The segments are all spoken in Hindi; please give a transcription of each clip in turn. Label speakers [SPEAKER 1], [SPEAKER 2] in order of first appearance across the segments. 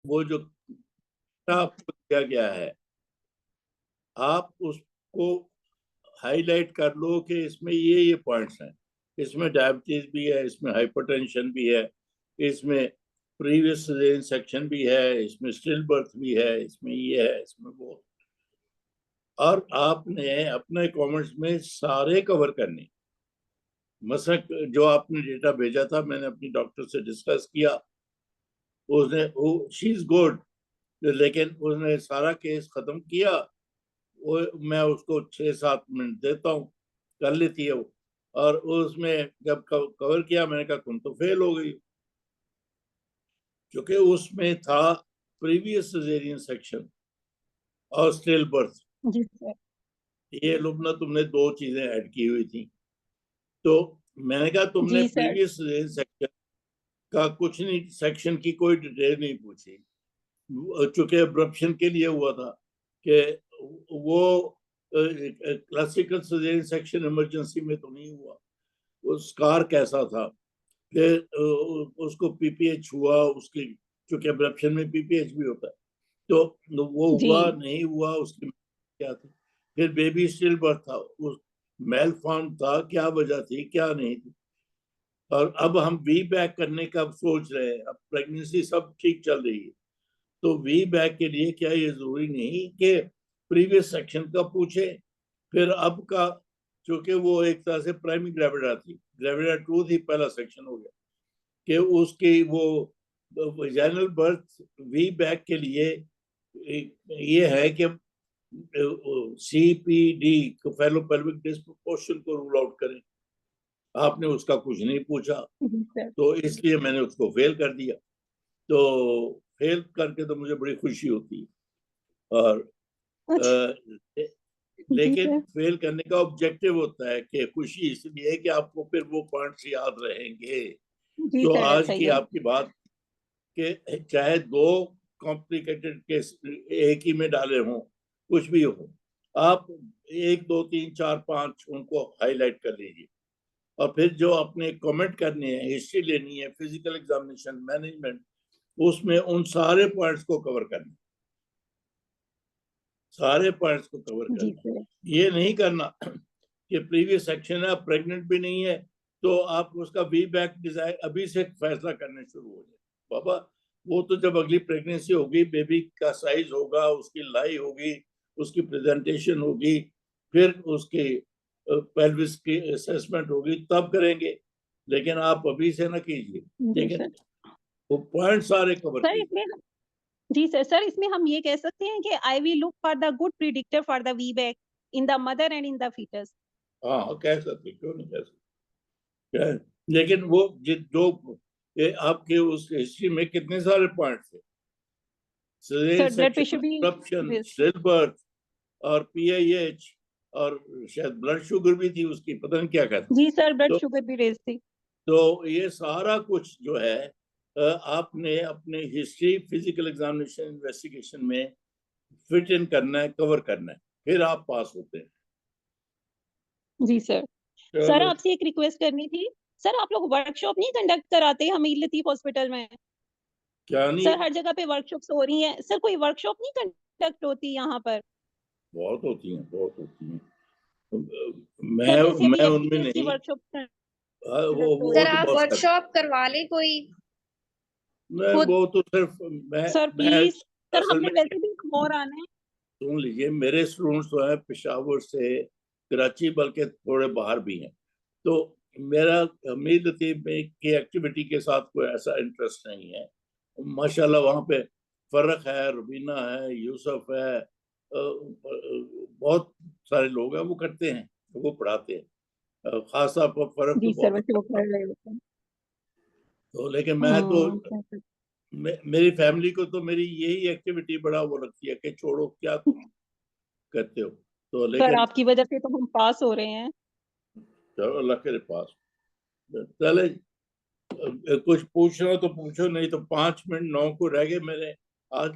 [SPEAKER 1] वो जो आपको दिया गया है, आप उसको हाईलाइट कर लो कि इसमें ये पॉइंट्स हैं, इसमें डायबिटीज भी है, इसमें हाइपरटेंशन भी है, इसमें प्रीवियस सिजेरियन सेक्शन भी है, इसमें स्टिल बर्थ भी है, इसमें ये है, इसमें वो। और आपने अपने कमेंट्स में सारे कवर करने। मसक जो आपने डेटा भेजा था, मैंने अपनी डॉक्टर से डिस्कस किया, उसने शी इज गुड, लेकिन उसने सारा केस खत्म किया। वो मैं उसको 6-7 मिनट देता हूँ, कर लेती है वो। और उसमें जब कवर किया, मैंने कहा तुम तो फेल हो गई, क्योंकि उसमें था प्रीवियस सिजेरियन सेक्शन और स्टिल बर्थ।
[SPEAKER 2] जी सर।
[SPEAKER 1] ये लुबना तुमने 2 चीजें ऐड की हुई थी। तो मैंने कहा तुमने
[SPEAKER 2] जी सर।
[SPEAKER 1] प्रीवियस सिजेरियन सेक्शन का कुछ नहीं, सेक्शन की कोई डिटेल नहीं पूछी, चूंकि अब्रप्शन के लिए हुआ था कि वो क्लासिकल सिजेरियन सेक्शन इमरजेंसी में तो नहीं हुआ। वो स्कार कैसा था, फिर उसको पीपीएच हुआ उसकी, क्योंकि अब्रप्शन में पीपीएच भी होता है, तो वो
[SPEAKER 2] जी
[SPEAKER 1] हुआ नहीं हुआ, उसकी क्या थी, फिर बेबी स्टिल बर्थ था, उस मेल फॉर्म था, क्या वजह थी क्या नहीं थी। और अब हम वी बैक करने का सोच रहे हैं, अब प्रेगनेंसी सब ठीक चल रही है, तो वी बैक के लिए क्या ये जरूरी नहीं कि प्रीवियस सेक्शन का पूछे। फिर अब का, क्योंकि वो एक तरह से प्राइमरी ग्रेविडा थी, ग्रेविडा 2 थी, पहला सेक्शन हो गया, कि उसकी वो वैजाइनल बर्थ वी बैक के लिए ये है कि सीपीडी फेलोपेल्विक डिस्प्रोपोर्शन को रूल आउट करें। आपने उसका कुछ नहीं पूछा,
[SPEAKER 2] जी सर।
[SPEAKER 1] तो इसलिए मैंने उसको फेल कर दिया। तो फेल करके तो मुझे बड़ी खुशी होती है। और
[SPEAKER 2] अच्छा। जी
[SPEAKER 1] लेकिन
[SPEAKER 2] सर।
[SPEAKER 1] फेल करने का ऑब्जेक्टिव होता है कि खुशी इसलिए है कि आपको फिर वो पॉइंट्स याद रहेंगे।
[SPEAKER 2] जी
[SPEAKER 1] तो
[SPEAKER 2] सर,
[SPEAKER 1] आज
[SPEAKER 2] अच्छा ही
[SPEAKER 1] की
[SPEAKER 2] है।
[SPEAKER 1] आपकी बात कि चाहे 2 कॉम्प्लिकेटेड केस एक ही में डाले हों, कुछ भी हो, आप 1 2 3 4 5 उनको हाईलाइट कर लीजिए। और फिर जो अपने कमेंट करने हैं, हिस्ट्री लेनी है, फिजिकल एग्जामिनेशन, मैनेजमेंट, उसमें उन सारे पॉइंट्स को कवर करना, सारे पॉइंट्स को कवर
[SPEAKER 2] जी
[SPEAKER 1] करना।
[SPEAKER 2] सर।
[SPEAKER 1] ये नहीं करना कि प्रीवियस सेक्शन है, प्रेग्नेंट भी नहीं है, तो आप उसका वी बैक डिजाइन अभी से फैसला करने शुरू हो जाए। बाबा, वो तो जब अगली प्रेगनेंसी होगी, बेबी का साइज होगा, उसकी लाई होगी, उसकी प्रेजेंटेशन होगी, फिर उसकी पेल्विस की असेसमेंट होगी, तब करेंगे। लेकिन आप अभी से ना कीजिए,
[SPEAKER 2] जी
[SPEAKER 1] लेकिन
[SPEAKER 2] सर।
[SPEAKER 1] वो पॉइंट सारे कवर
[SPEAKER 2] सर
[SPEAKER 1] कीजिए।
[SPEAKER 2] इसमें जी सर, सर इसमें हम ये कह सकते हैं कि I will look for the good predictor for the we back in the mother and in the foetus.
[SPEAKER 1] हाँ, कह सकते, क्यों नहीं कह सकते। लेकिन वो जो आपके उस हिस्ट्री में कितने सारे पॉइंट थे, caesarean
[SPEAKER 2] sir blood
[SPEAKER 1] section,
[SPEAKER 2] pressure भी
[SPEAKER 1] करप्शन,
[SPEAKER 2] raise थी।
[SPEAKER 1] स्टिल बर्थ, और पीआईएच, और शायद ब्लड शुगर भी थी उसकी, पता नहीं क्या कहता।
[SPEAKER 2] जी सर, ब्लड
[SPEAKER 1] तो
[SPEAKER 2] शुगर भी रेज थी।
[SPEAKER 1] तो ये सारा कुछ जो है आपने अपने हिस्ट्री, फिजिकल एग्जामिनेशन, इन्वेस्टिगेशन में फिट इन करना है, कवर करना है, फिर आप पास होते हैं।
[SPEAKER 2] जी सर। सर
[SPEAKER 1] चलो,
[SPEAKER 2] आपसे एक रिक्वेस्ट करनी थी। सर आप लोग वर्कशॉप नहीं कंडक्ट कराते हमीर लतीफ हॉस्पिटल में?
[SPEAKER 1] क्या नहीं,
[SPEAKER 2] सर हर जगह पे वर्कशॉप्स हो रही हैं, सर कोई वर्कशॉप नहीं कंडक्ट होती यहाँ पर?
[SPEAKER 1] बहुत होती हैं, बहुत होती हैं।
[SPEAKER 2] सर जैसे
[SPEAKER 1] मैं
[SPEAKER 2] अभी
[SPEAKER 1] मैं उनमें
[SPEAKER 2] एफडीएस की
[SPEAKER 1] नहीं,
[SPEAKER 2] वर्कशॉप
[SPEAKER 1] वो
[SPEAKER 2] कंडक्ट हो
[SPEAKER 1] वो
[SPEAKER 2] रही
[SPEAKER 3] सर
[SPEAKER 1] तो
[SPEAKER 2] है।
[SPEAKER 3] आप
[SPEAKER 1] बहुत सारे,
[SPEAKER 3] वर्कशॉप करवा ले कोई।
[SPEAKER 1] मैं
[SPEAKER 2] खुद
[SPEAKER 1] वो तो सिर्फ
[SPEAKER 2] सर
[SPEAKER 1] मैं
[SPEAKER 2] प्लीज। सर
[SPEAKER 1] असल
[SPEAKER 2] हमने
[SPEAKER 1] में,
[SPEAKER 2] वैसे भी और आना है।
[SPEAKER 1] सुन लीजिए, मेरे स्टूडेंट्स तो हैं पेशावर से, कराची, बल्कि थोड़े बाहर भी हैं। तो मेरा मीर लतीफ में की एक्टिविटी के साथ कोई ऐसा इंटरेस्ट नहीं है। माशाल्लाह वहाँ पे फर्क है, रुबीना है, यूसुफ है, बहुत सारे लोग हैं, वो करते हैं, वो पढ़ाते हैं। खासा फर्क तो
[SPEAKER 2] जी सर,
[SPEAKER 1] बहुत
[SPEAKER 2] वैसे वो
[SPEAKER 1] पड़ता।
[SPEAKER 2] कर रहे होते हैं।
[SPEAKER 1] तो लेकिन मैं तो
[SPEAKER 2] क्या सर।
[SPEAKER 1] मेरी फैमिली को तो मेरी यही एक्टिविटी बड़ा वो लगती है कि छोड़ो क्या तुम करते हो। तो
[SPEAKER 2] सर
[SPEAKER 1] लेकिन
[SPEAKER 2] आपकी वजह से तो हम पास हो रहे हैं।
[SPEAKER 1] चलो, अल्लाह के पास चले। कुछ पूछना तो पूछो, नहीं तो 5 मिनट 9 को रह गए मेरे आज,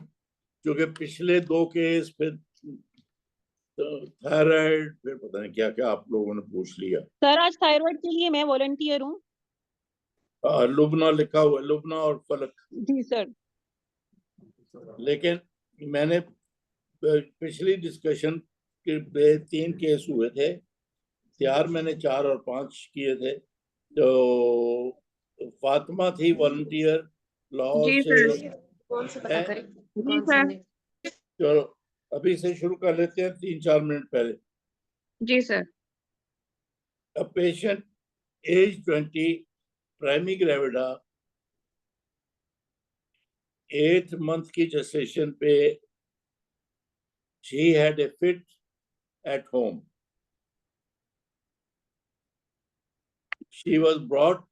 [SPEAKER 1] क्योंकि पिछले 2 केस, फिर थायराइड, फिर पता नहीं क्या क्या आप लोगों ने पूछ लिया।
[SPEAKER 2] सर आज थायराइड के लिए मैं वॉलंटियर हूँ।
[SPEAKER 1] लुबना लिखा हुआ है, लुबना और फलक।
[SPEAKER 2] जी सर।
[SPEAKER 1] लेकिन मैंने पिछली डिस्कशन के 3 केस हुए थे, तैयार मैंने 4 और 5 किए थे। तो फातिमा थी वॉलंटियर लाहौर
[SPEAKER 3] जी
[SPEAKER 1] से
[SPEAKER 3] सर।
[SPEAKER 4] कौन से पता करें?
[SPEAKER 3] जी
[SPEAKER 4] कौन
[SPEAKER 3] सर।
[SPEAKER 4] से?
[SPEAKER 1] चलो अभी से शुरू कर लेते हैं 3-4 मिनट पहले।
[SPEAKER 3] जी sir.
[SPEAKER 1] A patient age 20, primary gravida, 8th month की gestation पे she had a fit at home. She was brought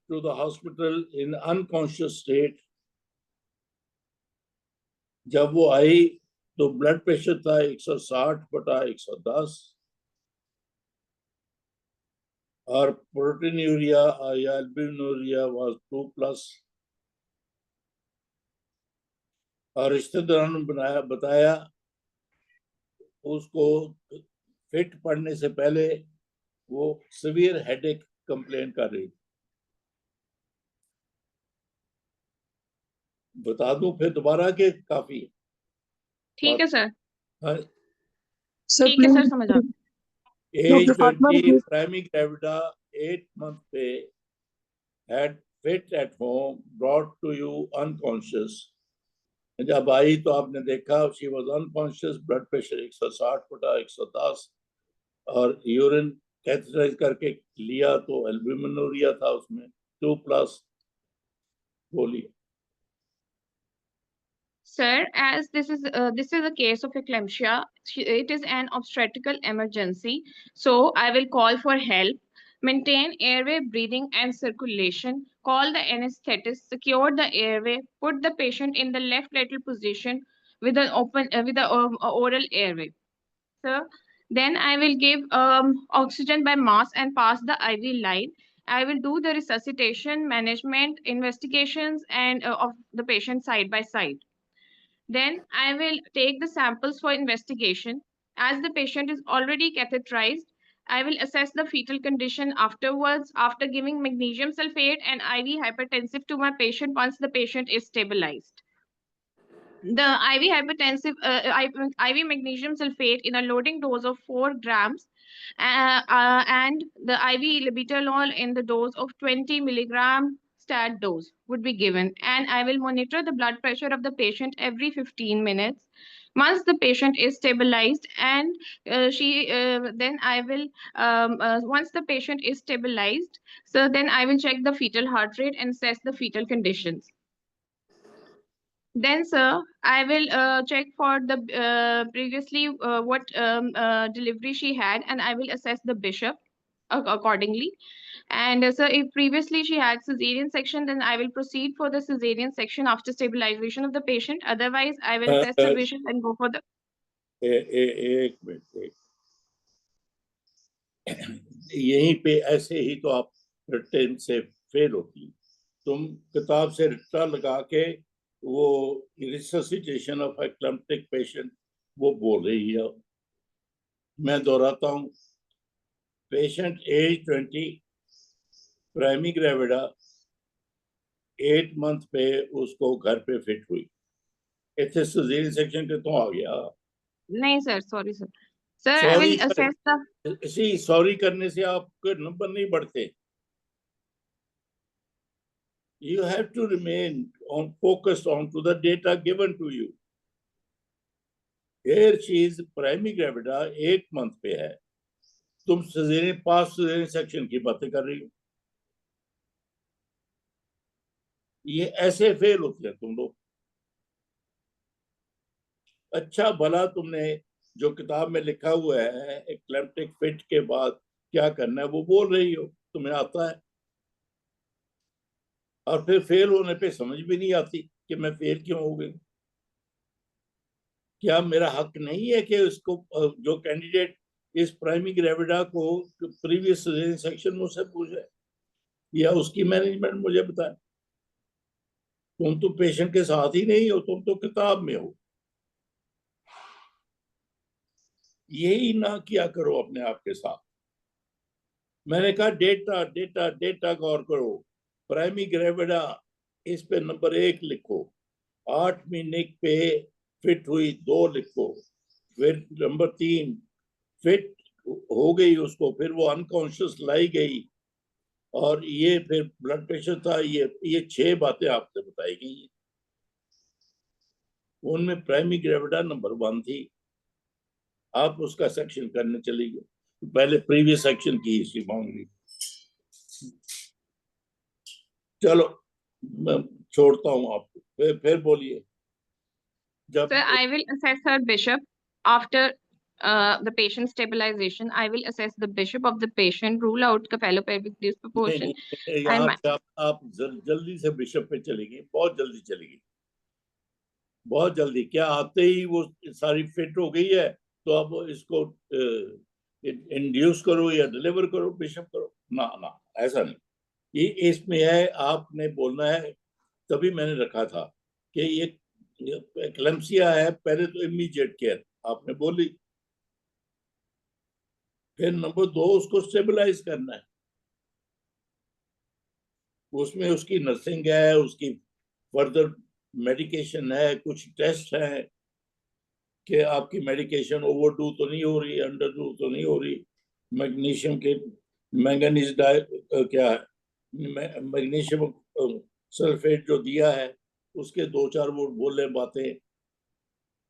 [SPEAKER 1] to the hospital in unconscious state. जब वो आई तो ब्लड प्रेशर था 160/110 और प्रोटीनूरिया या एल्ब्यूमिनूरिया वाज 2+। और रिश्तेदारों ने बताया उसको फिट पड़ने से पहले वो सीवियर हेडेक कंप्लेन कर रही थी। बता दूं फिर दोबारा के काफी है?
[SPEAKER 3] ठीक है सर।
[SPEAKER 1] हाँ,
[SPEAKER 3] ठीक है सर, समझ आ
[SPEAKER 1] एज 20, प्राइमरी ग्रेविडा, 8 month पे, had fit at home, brought to you unconscious. जब आई तो आपने देखा she was unconscious, blood pressure 160/110 और यूरिन कैथेटराइज करके लिया तो एल्ब्यूमिनूरिया था उसमें 2+। बोलिए।
[SPEAKER 3] Sir, as this is a case of eclampsia, it is an obstetrical emergency. So I will call for help. Maintain airway, breathing, and circulation. Call the anesthetist. Secure the airway. Put the patient in the left lateral position with an oral airway. Sir, then I will give oxygen by mask and pass the IV line. I will do the resuscitation, management, investigations, and of the patient side by side. Then I will take the samples for investigation. As the patient is already catheterized, I will assess the fetal condition afterwards after giving magnesium sulfate and IV hypertensive to my patient once the patient is stabilized. The IV hypertensive, IV magnesium sulfate in a loading dose of 4 grams and the IV labetalol in the dose of 20 milligram stat dose would be given, and I will monitor the blood pressure of the patient every 15 minutes. Once the patient is stabilized and then I will once the patient is stabilized, so then I will check the fetal heart rate and assess the fetal conditions. Then, sir, I will check for the previously what delivery she had, and I will assess the bishop accordingly. And sir, if previously she had cesarean section, then I will proceed for the cesarean section after stabilization of the patient. Otherwise, I will assess the bishop and go for the.
[SPEAKER 1] एक मिनट, यहीं पे ऐसे ही तो आप रिटर्न से फेल होती। तुम किताब से रिट्टा लगा के वो रिससिटेशन ऑफ एक्लेम्प्टिक पेशेंट वो बोल रही है। मैं दोहराता हूँ, patient age 20, primary gravida, 8 month पे उसको घर पे फिट हुई। इतने सिजेरियन सेक्शन के तो आ गया।
[SPEAKER 3] नहीं sir, sorry sir. Sir, I will assess the.
[SPEAKER 1] इसी सॉरी करने से आपके नंबर नहीं बढ़ते। You have to remain focused on to the data given to you. Here she is primary gravida, 8 month पे है, तुम सिजेरियन पास सिजेरियन सेक्शन की बातें कर रही हो। ये ऐसे फेल होते हैं तुम लोग। अच्छा भला तुमने जो किताब में लिखा हुआ है एक्लेम्प्टिक फिट के बाद क्या करना है वो बोल रही हो, तुम्हें आता है, और फिर फेल होने पे समझ भी नहीं आती कि मैं फेल क्यों हो गई। क्या मेरा हक नहीं है कि उसको जो कैंडिडेट इस प्राइमरी ग्रेविडा को प्रीवियस सेक्शन मुझसे पूछे या उसकी मैनेजमेंट मुझे बताए? तुम तो पेशेंट के साथ ही नहीं हो, तुम तो किताब में हो। यही ना किया करो अपने आप के साथ। मैंने कहा डेटा डेटा डेटा गौर करो। प्राइमरी ग्रेविडा इस पे नंबर 1 लिखो, 8 महीने पे फिट हुई 2 लिखो, फिर नंबर 3 फिट हो गई उसको, फिर वो अनकॉन्शियस लाई गई, और ये फिर ब्लड प्रेशर था, ये 6 बातें आपसे बताई गई हैं। उनमें प्राइमरी ग्रेविटा नंबर 1 थी। आप उसका सेक्शन करने चली गई, पहले प्रीवियस सेक्शन की हिस्ट्री मांग ली। चलो मैं छोड़ता हूँ आपको, फिर बोलिए। जब
[SPEAKER 3] Sir, I will assess her bishop after the patient stabilization. I will assess the bishop of the patient, rule out cephalopelvic
[SPEAKER 1] नहीं,
[SPEAKER 3] disproportion.
[SPEAKER 1] नहीं, यहाँ
[SPEAKER 3] And
[SPEAKER 1] पे आप जल्दी से बिशप पे चलेगी, बहुत जल्दी चलेगी, बहुत जल्दी। क्या आते ही वो सारी फिट हो गई है तो अब इसको इंड्यूस करो या डिलीवर करो, बिशप करो? ना ना, ऐसा नहीं। ये इसमें है, आपने बोलना है, तभी मैंने रखा था कि ये एक्लेम्सिया है, पहले तो इमीडिएट केयर आपने बोली, फिर नंबर 2 उसको स्टेबलाइज करना है। उसमें उसकी नर्सिंग है, उसकी फर्दर मेडिकेशन है, कुछ टेस्ट है कि आपकी मेडिकेशन ओवरडू तो नहीं हो रही, अंडरडू तो नहीं हो रही, मैग्नीशियम के मैंगनीज क्या है, मैग्नीशियम सल्फेट जो दिया है उसके 2-4 वो बोले बातें,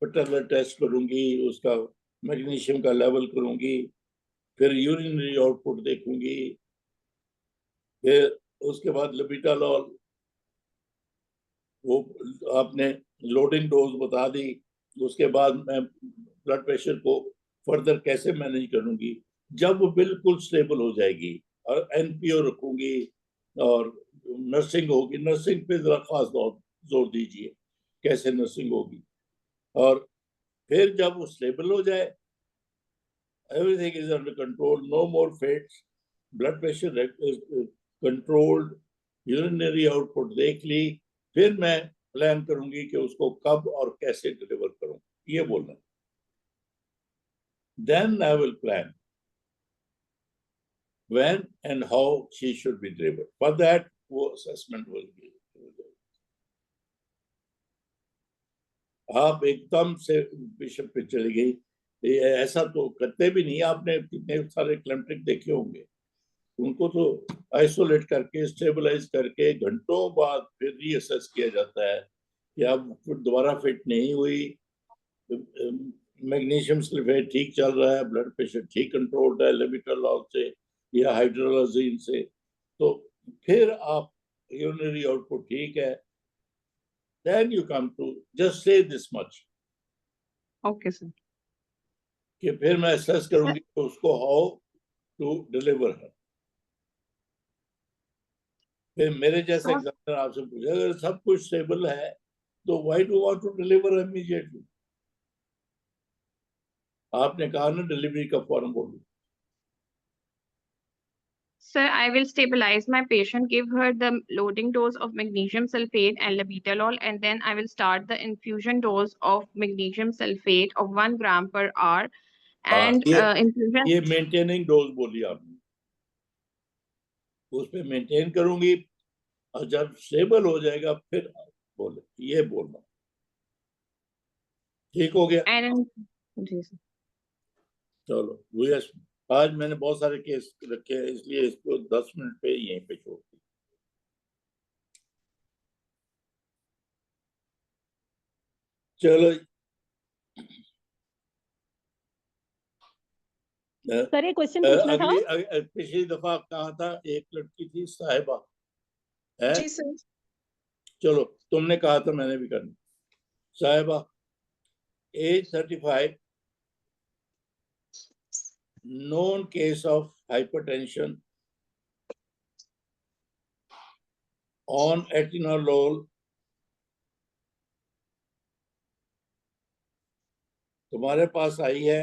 [SPEAKER 1] पर्टिकुलर टेस्ट करूंगी, उसका मैग्नीशियम का लेवल करूंगी, फिर यूरिनरी आउटपुट देखूंगी, फिर उसके बाद लबिटालॉल, वो आपने लोडिंग डोज बता दी, उसके बाद मैं ब्लड प्रेशर को फर्दर कैसे मैनेज करूंगी। जब वो बिल्कुल स्टेबल हो जाएगी और एनपीओ रखूंगी और नर्सिंग होगी, नर्सिंग पे जरा खास जोर दीजिए, कैसे नर्सिंग होगी। और फिर जब वो स्टेबल हो जाए, everything is under control, no more fits, blood pressure controlled, urinary output देख ली, फिर मैं प्लान करूंगी कि उसको कब और कैसे डिलीवर करूं, ये बोलना। Then I will plan when and how she should be delivered. For that, वो assessment will be. आप एकदम से बिशप पे चली गई, ऐसा तो करते भी नहीं। आपने कितने सारे क्लेम्प्टिक देखे होंगे, उनको तो आइसोलेट करके स्टेबलाइज करके घंटों बाद फिर रीअसेस किया जाता है कि अब दोबारा फिट नहीं हुई, मैग्नीशियम सल्फेट ठीक चल रहा है, ब्लड प्रेशर ठीक कंट्रोल्ड है लेविटोलॉल से या हाइड्रोलाजीन से, तो फिर आप यूरिनरी आउटपुट ठीक है, then you come to just say this much
[SPEAKER 3] okay, sir.
[SPEAKER 1] कि फिर मैं असेस करूंगी तो उसको हाउ टू डिलीवर है। फिर मेरे जैसे एग्जामिनर आपसे पूछे अगर सब कुछ स्टेबल है तो why do want to deliver immediately? आपने कहा ना डिलीवरी का फॉर्म बोलो।
[SPEAKER 3] Sir, I will stabilize my patient, give her the loading dose of magnesium sulfate and labetalol, and then I will start the infusion dose of magnesium sulfate of 1 gram per hour. And infusion.
[SPEAKER 1] ये मेंटेनिंग डोज बोली आपने, उस पे मेंटेन करूंगी और जब स्टेबल हो जाएगा फिर बोले, ये बोलना। ठीक हो गया?
[SPEAKER 3] And जी सर।
[SPEAKER 1] चलो यस, आज मैंने बहुत सारे केस रखे हैं इसलिए इसको 10 मिनट पे यहीं पे छोड़ दी। चलो
[SPEAKER 2] सर एक क्वेश्चन पूछना था।
[SPEAKER 1] पिछली दफा कहा था एक लड़की थी साहिबा है,
[SPEAKER 4] जी सर।
[SPEAKER 1] चलो तुमने कहा था मैंने भी करना। साहिबा as 35, known case of hypertension on atenolol, तुम्हारे पास आई है।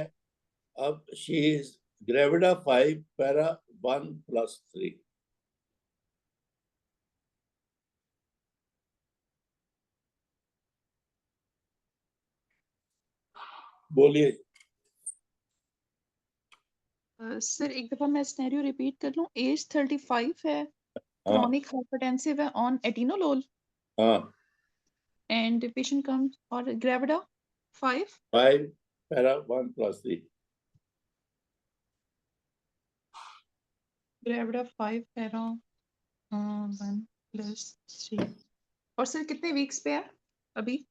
[SPEAKER 1] अब शी इज ग्रेविडा 5 पैरा 1+3। बोलिए।
[SPEAKER 4] सर एक दफा मैं सिनेरियो रिपीट कर लूं। एज 35 है, क्रॉनिक हाइपरटेंसिव है, ऑन एटिनोलोल।
[SPEAKER 1] हाँ
[SPEAKER 4] And the patient comes for Gravida 5.
[SPEAKER 1] 5 para 1 plus 3.
[SPEAKER 4] Gravida 5 para 1 plus 3. और सर कितने वीक्स पे है अभी?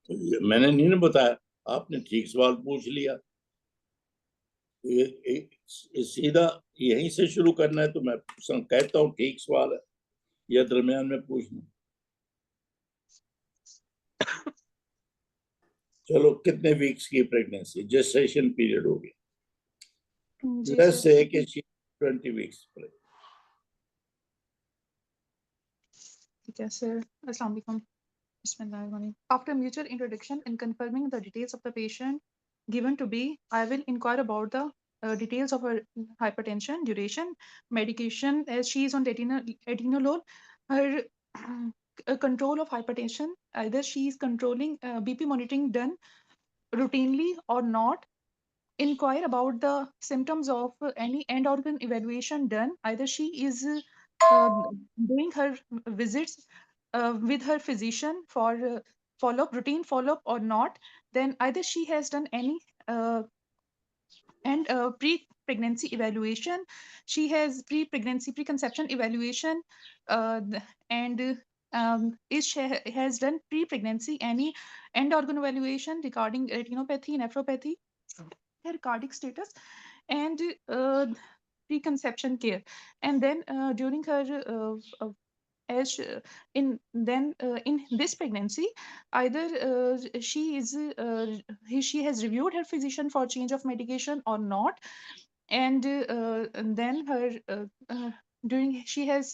[SPEAKER 1] मैंने नहीं ना बताया, आपने ठीक सवाल पूछ लिया। सीधा यहीं से शुरू करना है तो मैं कहता हूँ ठीक सवाल है, या दरमियान में पूछना। चलो, कितने वीक्स की प्रेगनेंसी, जेस्टेशन पीरियड हो गया, लेट्स से कि 20 वीक्स।
[SPEAKER 4] ठीक है सर, अस्सलाम वालेकुम। After mutual introduction and confirming the details of the patient given to be, I will inquire about the details of her hypertension, duration, medication, as she is on atenolol, her control of hypertension, either she is controlling BP monitoring done routinely or not. Inquire about the symptoms of any end organ evaluation done, either she is doing her visits with her physician for follow-up, routine follow-up or not. Then either she has done any pre-pregnancy evaluation, she has pre-pregnancy preconception evaluation, and is she has done pre-pregnancy any end organ evaluation regarding retinopathy, nephropathy, her cardiac status, and preconception care. And then during her as in this pregnancy, either she has reviewed her physician for change of medication or not, and then her during she has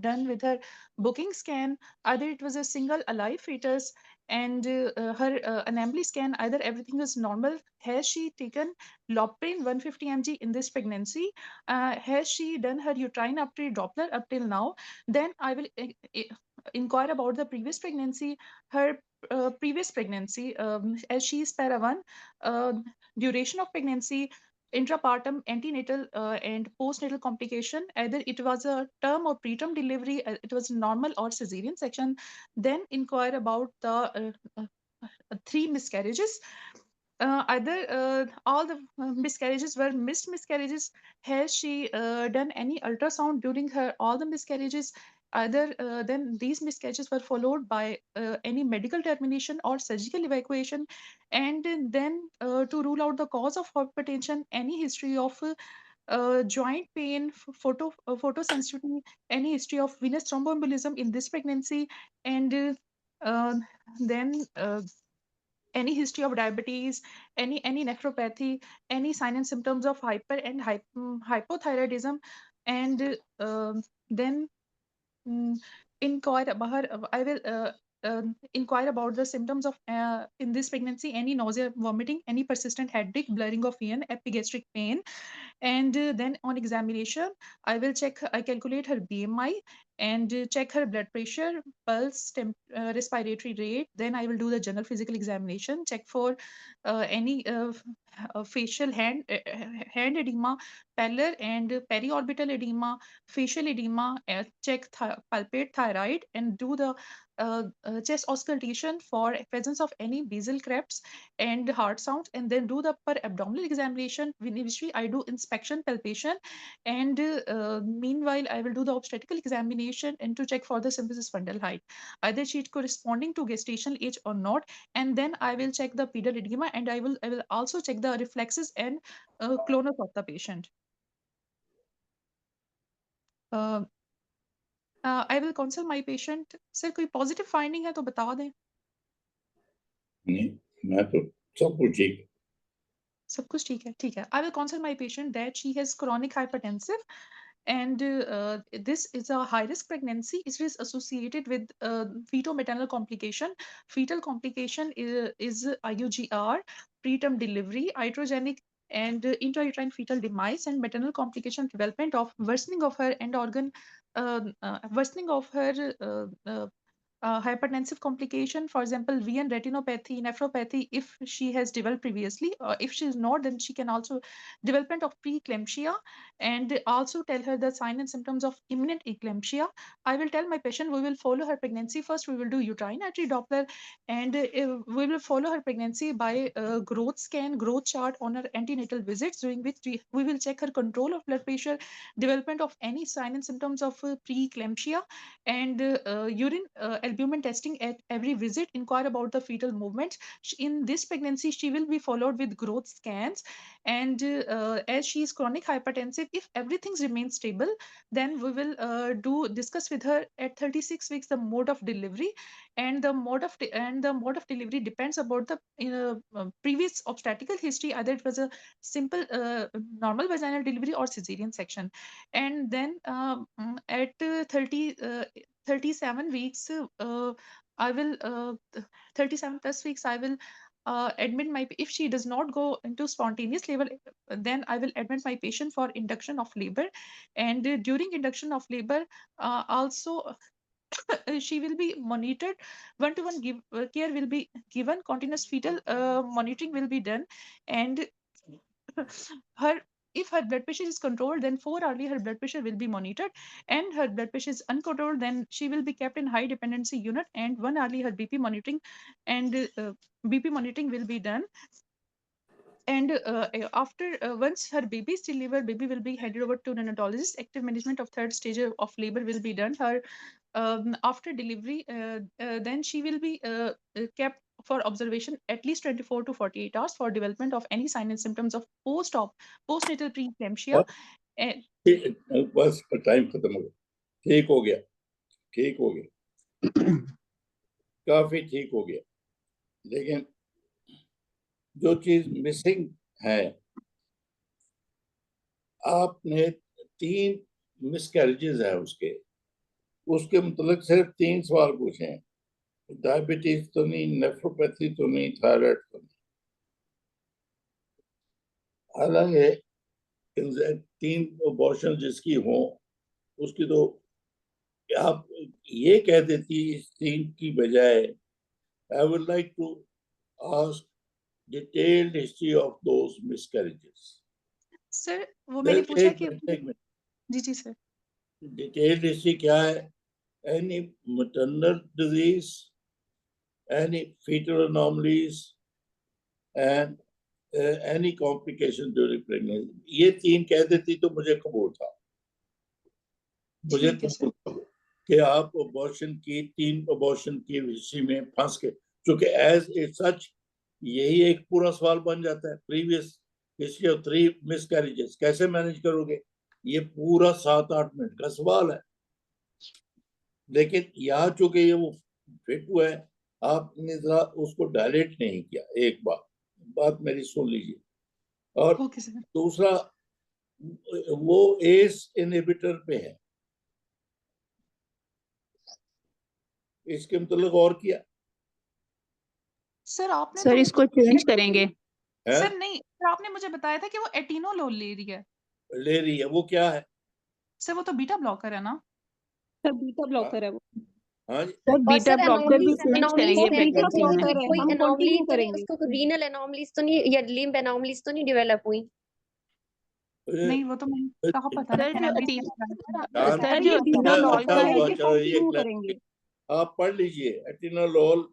[SPEAKER 4] done with her booking scan, either it was a single alive fetus, and her anemone scan, either everything is normal. Has she taken Loprin 150 mg in this pregnancy? Has she done her uterine uptake Doppler up till now? Then I will inquire about the previous pregnancy, her previous pregnancy, as she is para 1, duration of pregnancy, intrapartum, antenatal, and postnatal complication, either it was a term or preterm delivery, it was normal or cesarean section. Then inquire about the 3 miscarriages. Either all the miscarriages were missed miscarriages. Has she done any ultrasound during her all the miscarriages? Either then these miscarriages were followed by any medical termination or surgical evacuation. And then to rule out the cause of hypertension, any history of joint pain, photosensitivity, any history of venous thromboembolism in this pregnancy, and then any history of diabetes, any nephropathy, any sign and symptoms of hyper and hypothyroidism, and then inquire about her. I will inquire about the symptoms of in this pregnancy, any nausea, vomiting, any persistent headache, blurring of vision, epigastric pain. And then on examination, I will I calculate her BMI and check her blood pressure, pulse, respiratory rate. Then I will do the general physical examination, check for any facial hand edema, pallor and periorbital edema, facial edema, check palpate thyroid, and do the chest auscultation for presence of any basal crepes and heart sounds, and then do the upper abdominal examination, in which I do inspection, palpation, and meanwhile I will do the obstetrical examination and to check for the symphysis fundal height, either she is corresponding to gestational age or not. And then I will check the pedal edema, and I will also check the reflexes and clonus of the patient. I will consult my patient. Sir कोई positive finding है तो बता दें।
[SPEAKER 1] नहीं, मैं तो सब कुछ ठीक।
[SPEAKER 4] सब कुछ ठीक है, ठीक है। I will consult my patient that she has chronic hypertensive, and this is a high risk pregnancy. It is associated with fetal-maternal complication. Fetal complication is IUGR, preterm delivery, iatrogenic and intrauterine fetal demise, and maternal complication development of worsening of her end organ, worsening of her hypertensive complication, for example, VN retinopathy, nephropathy, if she has developed previously. If she is not, then she can also development of preeclampsia, and also tell her the sign and symptoms of imminent eclampsia. I will tell my patient we will follow her pregnancy. First, we will do uterine artery Doppler, and we will follow her pregnancy by growth scan, growth chart on her antenatal visits, during which we will check her control of blood pressure, development of any sign and symptoms of preeclampsia, and urine albumin testing at every visit, inquire about the fetal movement. In this pregnancy, she will be followed with growth scans, and as she is chronic hypertensive, if everything remains stable, then we will discuss with her at 36 weeks the mode of delivery, and the mode of delivery depends about the previous obstetrical history, either it was a simple normal vaginal delivery or cesarean section. And then at 37 weeks, I will 37 plus weeks, I will admit if she does not go into spontaneous labor, then I will admit my patient for induction of labor. And during induction of labor, also she will be monitored. One-to-one care will be given. Continuous fetal monitoring will be done, and if her blood pressure is controlled, then 4 hourly her blood pressure will be monitored, and her blood pressure is uncontrolled, then she will be kept in high dependency unit, and 1 hourly her BP monitoring, and BP monitoring will be done. And after once her baby is delivered, baby will be handed over to neonatologist. Active management of third stage of labor will be done. Her after delivery, then she will be kept for observation at least 24 to 48 hours for development of any sign and symptoms of postnatal preeclampsia.
[SPEAKER 1] बस टाइम खत्म हो गया, ठीक हो गया, ठीक हो गया, काफी ठीक हो गया। लेकिन जो चीज मिसिंग है, आपने 3 मिसकैरेजेस है उसके मतलब सिर्फ 3 सवाल पूछे हैं। डायबिटीज तो नहीं, नेफ्रोपैथी तो नहीं, थायराइड तो नहीं। हालांकि 3 अबॉर्शन जिसकी हो उसकी तो आप ये कह देती इस 3 की बजाय I would like to ask detailed history of those miscarriages.
[SPEAKER 4] Sir वो मैंने पूछा कि जी सर,
[SPEAKER 1] डिटेल्ड हिस्ट्री क्या है? Any maternal disease, any fetal anomalies, and any complication during pregnancy. ये 3 कह देती तो मुझे कबूल था, मुझे कबूल था कि आप अबॉर्शन की 3 अबॉर्शन की हिस्ट्री में फंस के, क्योंकि एज इट सच यही एक पूरा सवाल बन जाता है। प्रीवियस हिस्ट्री ऑफ 3 मिसकैरेजेस कैसे मैनेज करोगे? ये पूरा 7-8 मिनट का सवाल है। लेकिन यहाँ चूंकि ये वो फिट हुआ है, आपने जरा उसको डायलेट नहीं किया। एक बात मेरी सुन लीजिए। और दूसरा, वो एस इनहिबिटर पे है, इसके मतलब और किया
[SPEAKER 4] सर आपने
[SPEAKER 5] सर इसको चेंज करेंगे
[SPEAKER 1] है?
[SPEAKER 4] सर नहीं, सर आपने मुझे बताया था कि वो एटिनोलोल ले रही है।
[SPEAKER 1] वो क्या है?
[SPEAKER 4] सर वो तो बीटा ब्लॉकर है ना?
[SPEAKER 2] सर बीटा ब्लॉकर है वो।
[SPEAKER 1] हाँ जी,
[SPEAKER 5] सर बीटा
[SPEAKER 6] सर
[SPEAKER 5] ब्लॉकर भी
[SPEAKER 6] एनोमलीज
[SPEAKER 5] चेंज करेंगे प्रेगनेंसी में।
[SPEAKER 6] कोई
[SPEAKER 2] हम
[SPEAKER 6] एनोमली
[SPEAKER 2] continue
[SPEAKER 6] तो नहीं,
[SPEAKER 2] करेंगे।
[SPEAKER 6] उसको रीनल एनोमलीज तो नहीं या लिम्ब एनोमलीज तो नहीं डेवलप हुई?
[SPEAKER 4] नहीं वो तो मैंने कहा पता
[SPEAKER 5] सर जो
[SPEAKER 2] सर ये
[SPEAKER 5] एटिनोलोल
[SPEAKER 1] अच्छा
[SPEAKER 5] का है
[SPEAKER 1] हुआ,
[SPEAKER 2] ये
[SPEAKER 1] चलो ये
[SPEAKER 2] continue
[SPEAKER 1] क्लियर।
[SPEAKER 2] करेंगे।
[SPEAKER 1] आप पढ़ लीजिए, एटिनोलोल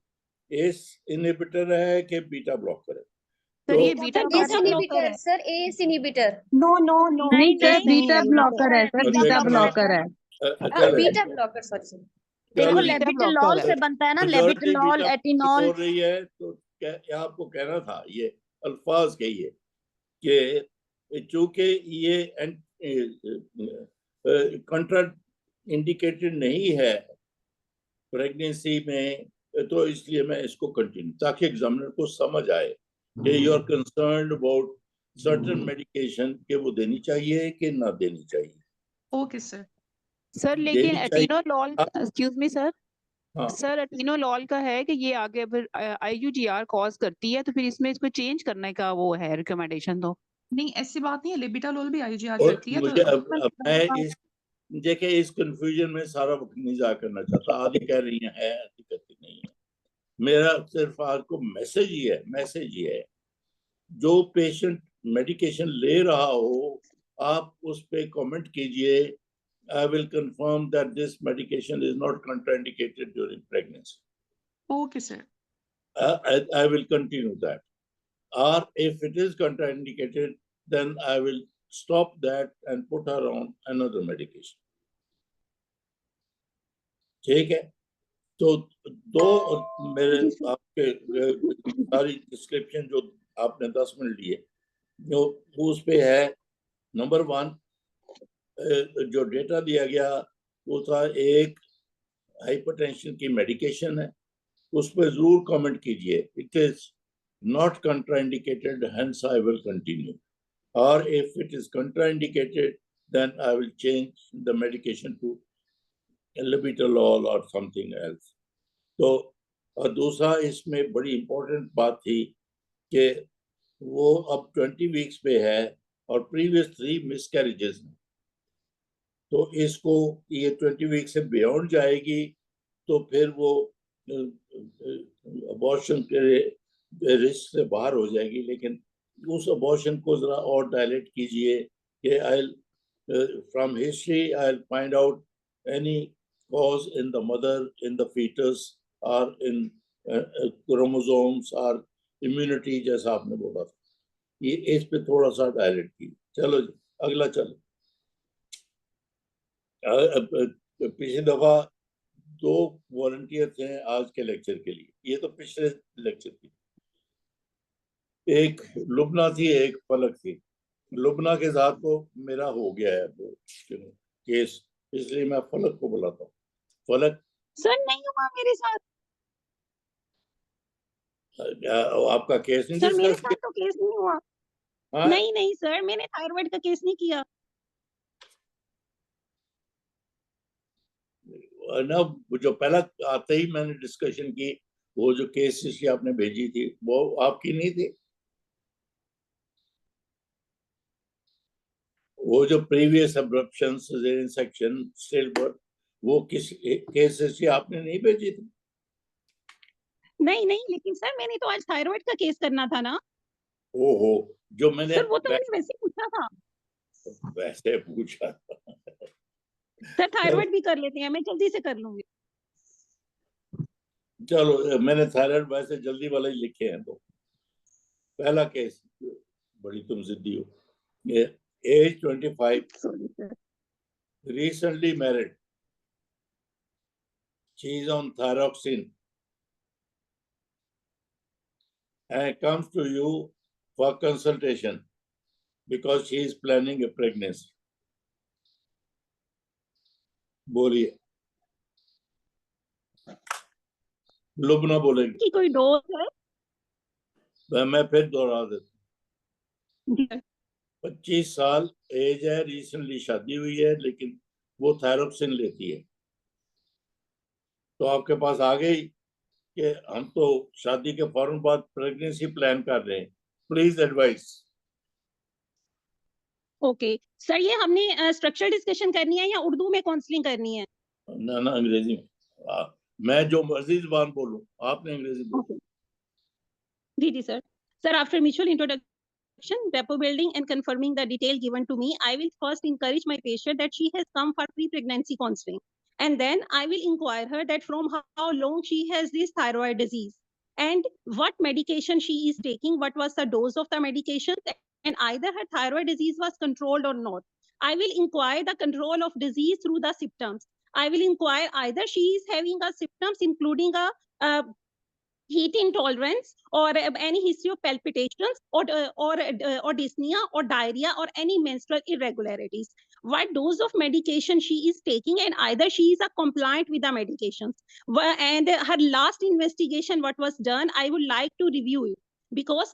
[SPEAKER 1] एस इनहिबिटर है कि बीटा ब्लॉकर है?
[SPEAKER 5] सर ये
[SPEAKER 1] तो
[SPEAKER 5] beta
[SPEAKER 6] ACE inhibitor sir, ACE inhibitor.
[SPEAKER 2] No no no
[SPEAKER 5] नहीं सर
[SPEAKER 2] नहीं
[SPEAKER 5] बीटा
[SPEAKER 2] है,
[SPEAKER 5] ब्लॉकर है सर, बीटा ब्लॉकर है।
[SPEAKER 6] बीटा ब्लॉकर, सॉरी
[SPEAKER 5] देखो
[SPEAKER 1] चलो,
[SPEAKER 5] लेबिटलॉल से बनता है ना, लेबिटलॉल एटिनॉल।
[SPEAKER 1] हो रही है तो आपको कहना था ये अल्फाज कहिए कि चूंकि ये कंट्रा इंडिकेटेड नहीं है प्रेगनेंसी में, तो इसलिए मैं इसको कंटिन्यू, ताकि एग्जामिनर को समझ आए कि you are concerned about certain medication के वो देनी चाहिए कि ना देनी चाहिए।
[SPEAKER 4] Okay sir.
[SPEAKER 5] सर लेकिन एटिनोलॉल, एक्सक्यूज मी सर,
[SPEAKER 1] हाँ।
[SPEAKER 5] सर एटिनोलॉल का है कि ये आगे फिर IUGR कॉज करती है, तो फिर इसमें इसको चेंज करने का वो है रिकमेंडेशन। तो
[SPEAKER 4] नहीं ऐसी बात नहीं है, लेबिटालोल भी IUGR
[SPEAKER 1] और
[SPEAKER 4] करती है।
[SPEAKER 1] मुझे
[SPEAKER 4] तो
[SPEAKER 1] देखिए इस कंफ्यूजन में सारा वक्त नहीं जा करना चाहता, आधी कह रही है आधी कहती नहीं है। मेरा सिर्फ आपको मैसेज ही है जो पेशेंट मेडिकेशन ले रहा हो आप उस पे कमेंट कीजिए, I will confirm that this medication is not contraindicated during pregnancy.
[SPEAKER 4] Okay, sir.
[SPEAKER 1] I will continue that. Or if it is contraindicated, then I will stop that and put her on another medication. ठीक है, तो दो मेरे आपके सारी डिस्क्रिप्शन जो आपने 10 मिनट लिए जो उस पे है, नंबर 1 जो डेटा दिया गया वो था एक हाइपरटेंशन की मेडिकेशन है, उस पर जरूर कमेंट कीजिए, it is not contraindicated, hence I will continue. Or if it is contraindicated, then I will change the medication to labetalol or something else. तो और दूसरा इसमें बड़ी इम्पोर्टेंट बात थी कि वो अब 20 वीक्स पे है और प्रीवियस 3 मिसकैरेजेस में, तो इसको ये 20 वीक से बियॉन्ड जाएगी तो फिर वो अबॉर्शन के रिस्क से बाहर हो जाएगी। लेकिन उस अबॉर्शन को जरा और डायलेट कीजिए कि I from history I will find out any cause in the mother, in the fetus, or in chromosomes or immunity, जैसा आपने बोला था, ये इस पे थोड़ा सा डायलेट कीजिए। चलो जी अगला चलो। पिछली दफा 2 वॉलंटियर थे आज के लेक्चर के लिए, ये तो पिछले लेक्चर की, एक लुबना थी एक फलक थी। लुबना के साथ तो मेरा हो गया है वो केस, इसलिए मैं फलक को बुलाता हूँ। फलक
[SPEAKER 2] सर नहीं हुआ मेरे साथ,
[SPEAKER 1] आपका केस नहीं
[SPEAKER 2] सर मेरे
[SPEAKER 1] डिस्कस
[SPEAKER 2] साथ तो केस नहीं हुआ।
[SPEAKER 1] किया?
[SPEAKER 2] नहीं सर, मैंने थायराइड का केस नहीं किया।
[SPEAKER 1] ना जो पहला आते ही मैंने डिस्कशन की, वो जो केस हिस्ट्री आपने भेजी थी वो आपकी नहीं थी, वो जो previous abruption caesarean section stillbirth, वो किस केस हिस्ट्री आपने नहीं भेजी थी?
[SPEAKER 2] नहीं लेकिन सर मैंने तो आज थायराइड का केस करना था ना।
[SPEAKER 1] ओहो, जो मैंने
[SPEAKER 2] सर वो तो मैंने वैसे पूछा था।
[SPEAKER 1] वैसे पूछा
[SPEAKER 2] सर थायराइड भी कर लेते हैं, मैं जल्दी से कर लूंगी।
[SPEAKER 1] चलो मैंने थायराइड वैसे जल्दी वाले ही लिखे हैं। तो पहला केस, बड़ी तुम जिद्दी हो, ये age 25,
[SPEAKER 2] sorry sir.
[SPEAKER 1] recently married, she is on thyroxine and comes to you for consultation because she is planning a pregnancy. बोलिए, लुबना बोलेगी।
[SPEAKER 2] की कोई डोज है?
[SPEAKER 1] मैं फिर दोहरा देता
[SPEAKER 2] जी।
[SPEAKER 1] हूँ। 25 साल एज है, रिसेंटली शादी हुई है, लेकिन वो थायरोक्सिन लेती है। तो आपके पास आ गई कि हम तो शादी के फौरन बाद प्रेगनेंसी प्लान कर रहे हैं, प्लीज एडवाइस।
[SPEAKER 2] ओके सर, ये हमने स्ट्रक्चर डिस्कशन करनी है या उर्दू में काउंसलिंग करनी है?
[SPEAKER 1] ना अंग्रेजी में। मैं जो मर्जी जुबान बोलूं, आपने अंग्रेजी बोलो।
[SPEAKER 2] जी sir. Sir, after mutual introduction, rapport building and confirming the detail given to me, I will first encourage my patient that she has come for pre-pregnancy counseling. And then I will inquire her that from how long she has this thyroid disease and what medication she is taking, what was the dose of the medication, and either her thyroid disease was controlled or not. I will inquire the control of disease through the symptoms. I will inquire either she is having a symptoms including a heat intolerance or any history of palpitations or dyspnea or diarrhea or any menstrual irregularities, what dose of medication she is taking, and either she is compliant with the medications, and her last investigation what was done, I would like to review it because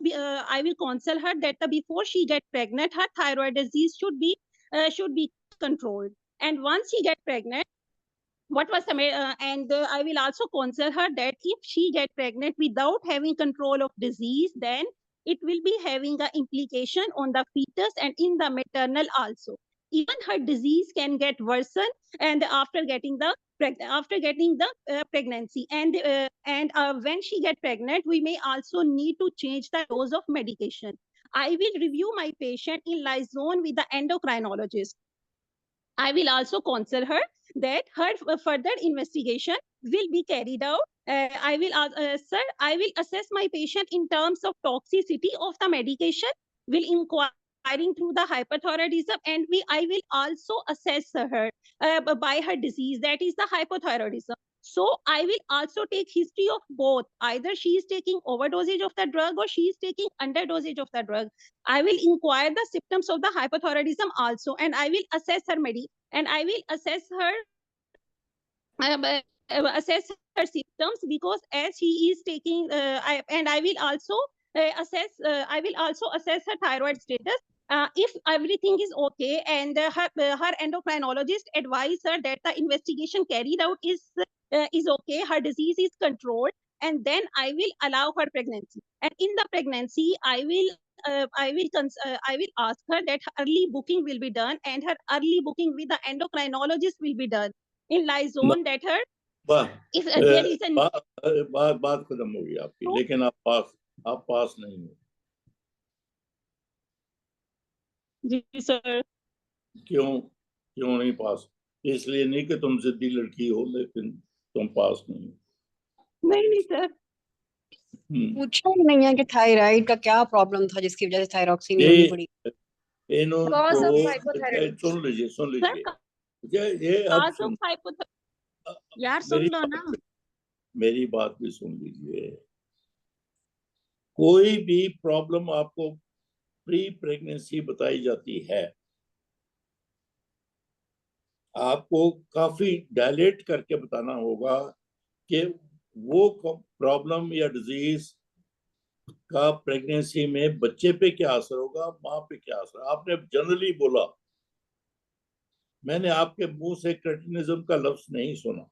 [SPEAKER 2] I will counsel her that before she get pregnant her thyroid disease should be controlled, and once she get pregnant what was the and I will also counsel her that if she get pregnant without having control of disease, then it will be having an implication on the fetus and in the maternal also. even her disease can get worsen and after getting the pregnancy, and when she get pregnant, we may also need to change the dose of medication. I will review my patient in liaison with the endocrinologist. I will also counsel her that her further investigation will be carried out. I will assess my patient in terms of toxicity of the medication, will inquiring through the hypothyroidism, and I will also assess her by her disease, that is the hypothyroidism. So I will also take history of both. Either she is taking overdosage of the drug or she is taking underdosage of the drug. I will inquire the symptoms of the hypothyroidism also, and I will assess her assess her symptoms, because as she is taking, I will also assess her thyroid status. If everything is okay, and her endocrinologist advise her that the investigation carried out is okay, her disease is controlled, and then I will allow her pregnancy. And in the pregnancy, I will ask her that early booking will be done, and her early booking with the endocrinologist will be done in liaison, that her if there is a
[SPEAKER 1] बात खत्म हो गई आपकी, लेकिन आप पास नहीं हो।
[SPEAKER 2] जी सर।
[SPEAKER 1] क्यों नहीं पास? इसलिए नहीं कि तुम जिद्दी लड़की हो, लेकिन तुम पास नहीं हो।
[SPEAKER 2] नहीं सर,
[SPEAKER 7] पूछा ही नहीं है कि थायराइड का क्या प्रॉब्लम था जिसकी वजह से थायरॉक्सिन लेनी पड़ी।
[SPEAKER 6] Cause of hypothyroidism.
[SPEAKER 1] सुन लीजिए ये
[SPEAKER 2] यार सुन लो ना,
[SPEAKER 1] मेरी बात भी सुन लीजिए। कोई भी प्रॉब्लम आपको प्री प्रेगनेंसी बताई जाती है, आपको काफी डायलेट करके बताना होगा कि वो प्रॉब्लम या डिजीज का प्रेगनेंसी में बच्चे पे क्या असर होगा, माँ पे क्या असर। आपने जनरली बोला, मैंने आपके मुंह से क्रेटिनिज्म का लफ्ज नहीं सुना।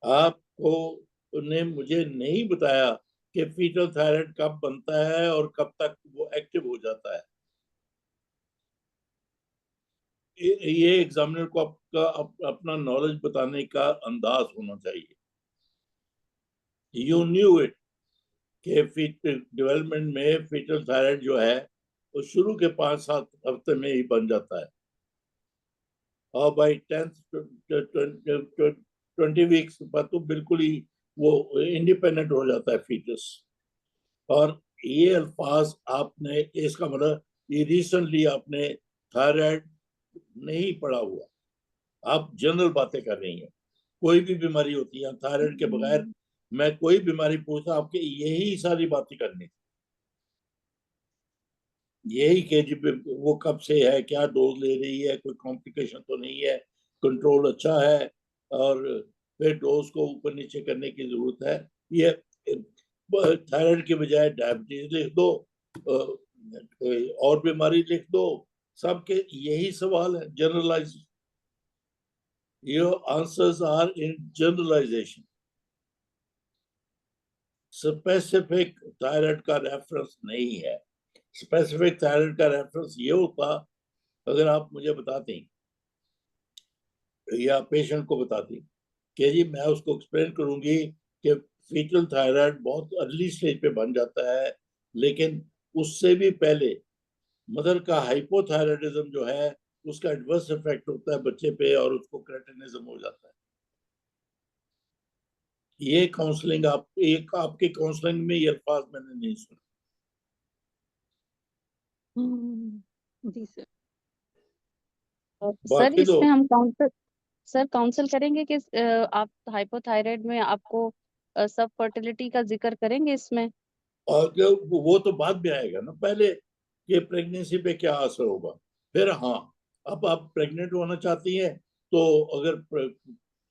[SPEAKER 1] आपको ने मुझे नहीं बताया कि फीटल थायराइड कब बनता है और कब तक वो एक्टिव हो जाता है। ये एग्जामिनर को अपना नॉलेज बताने का अंदाज होना चाहिए। यू न्यू इट कि डेवलपमेंट में फीटल थायराइड जो है वो शुरू के 5-7 हफ्ते में ही बन जाता है, और बाई 20 वीक्स पर तो बिल्कुल ही वो इंडिपेंडेंट हो जाता है फीटस। और ये अल्फाज आपने, इसका मतलब ये रिसेंटली आपने थायराइड नहीं पढ़ा हुआ, आप जनरल बातें कर रही हैं। कोई भी बीमारी होती है, थायराइड के बगैर मैं कोई बीमारी पूछता, आपके यही सारी बातें करनी, यही कि वो कब से है, क्या डोज ले रही है, कोई कॉम्प्लिकेशन तो नहीं है, कंट्रोल अच्छा है, और फिर डोज को ऊपर नीचे करने की जरूरत है। ये थायराइड के बजाय डायबिटीज लिख दो, और बीमारी लिख दो, सबके यही सवाल है, generalise. Your answers are in generalisation. Specific thyroid का रेफरेंस नहीं है। स्पेसिफिक थायराइड का रेफरेंस ये होता, अगर आप मुझे बताती या पेशेंट को बताती कि जी मैं उसको एक्सप्लेन करूंगी कि फीटल थायराइड बहुत अर्ली स्टेज पे बन जाता है, लेकिन उससे भी पहले मदर का हाइपोथायराइडिज्म जो है उसका एडवर्स इफेक्ट होता है बच्चे पे, और उसको क्रेटिनिज्म हो जाता है। ये काउंसलिंग आपके काउंसलिंग में ये अल्फाज मैंने नहीं सुना।
[SPEAKER 2] जी सर।
[SPEAKER 6] सर इसमें हम काउंसल करेंगे कि आप हाइपोथायराइड में आपको सब फर्टिलिटी का जिक्र करेंगे इसमें,
[SPEAKER 1] और वो तो बाद में आएगा ना, पहले कि प्रेगनेंसी पे क्या असर होगा। फिर हाँ, अब आप प्रेग्नेंट होना चाहती हैं तो अगर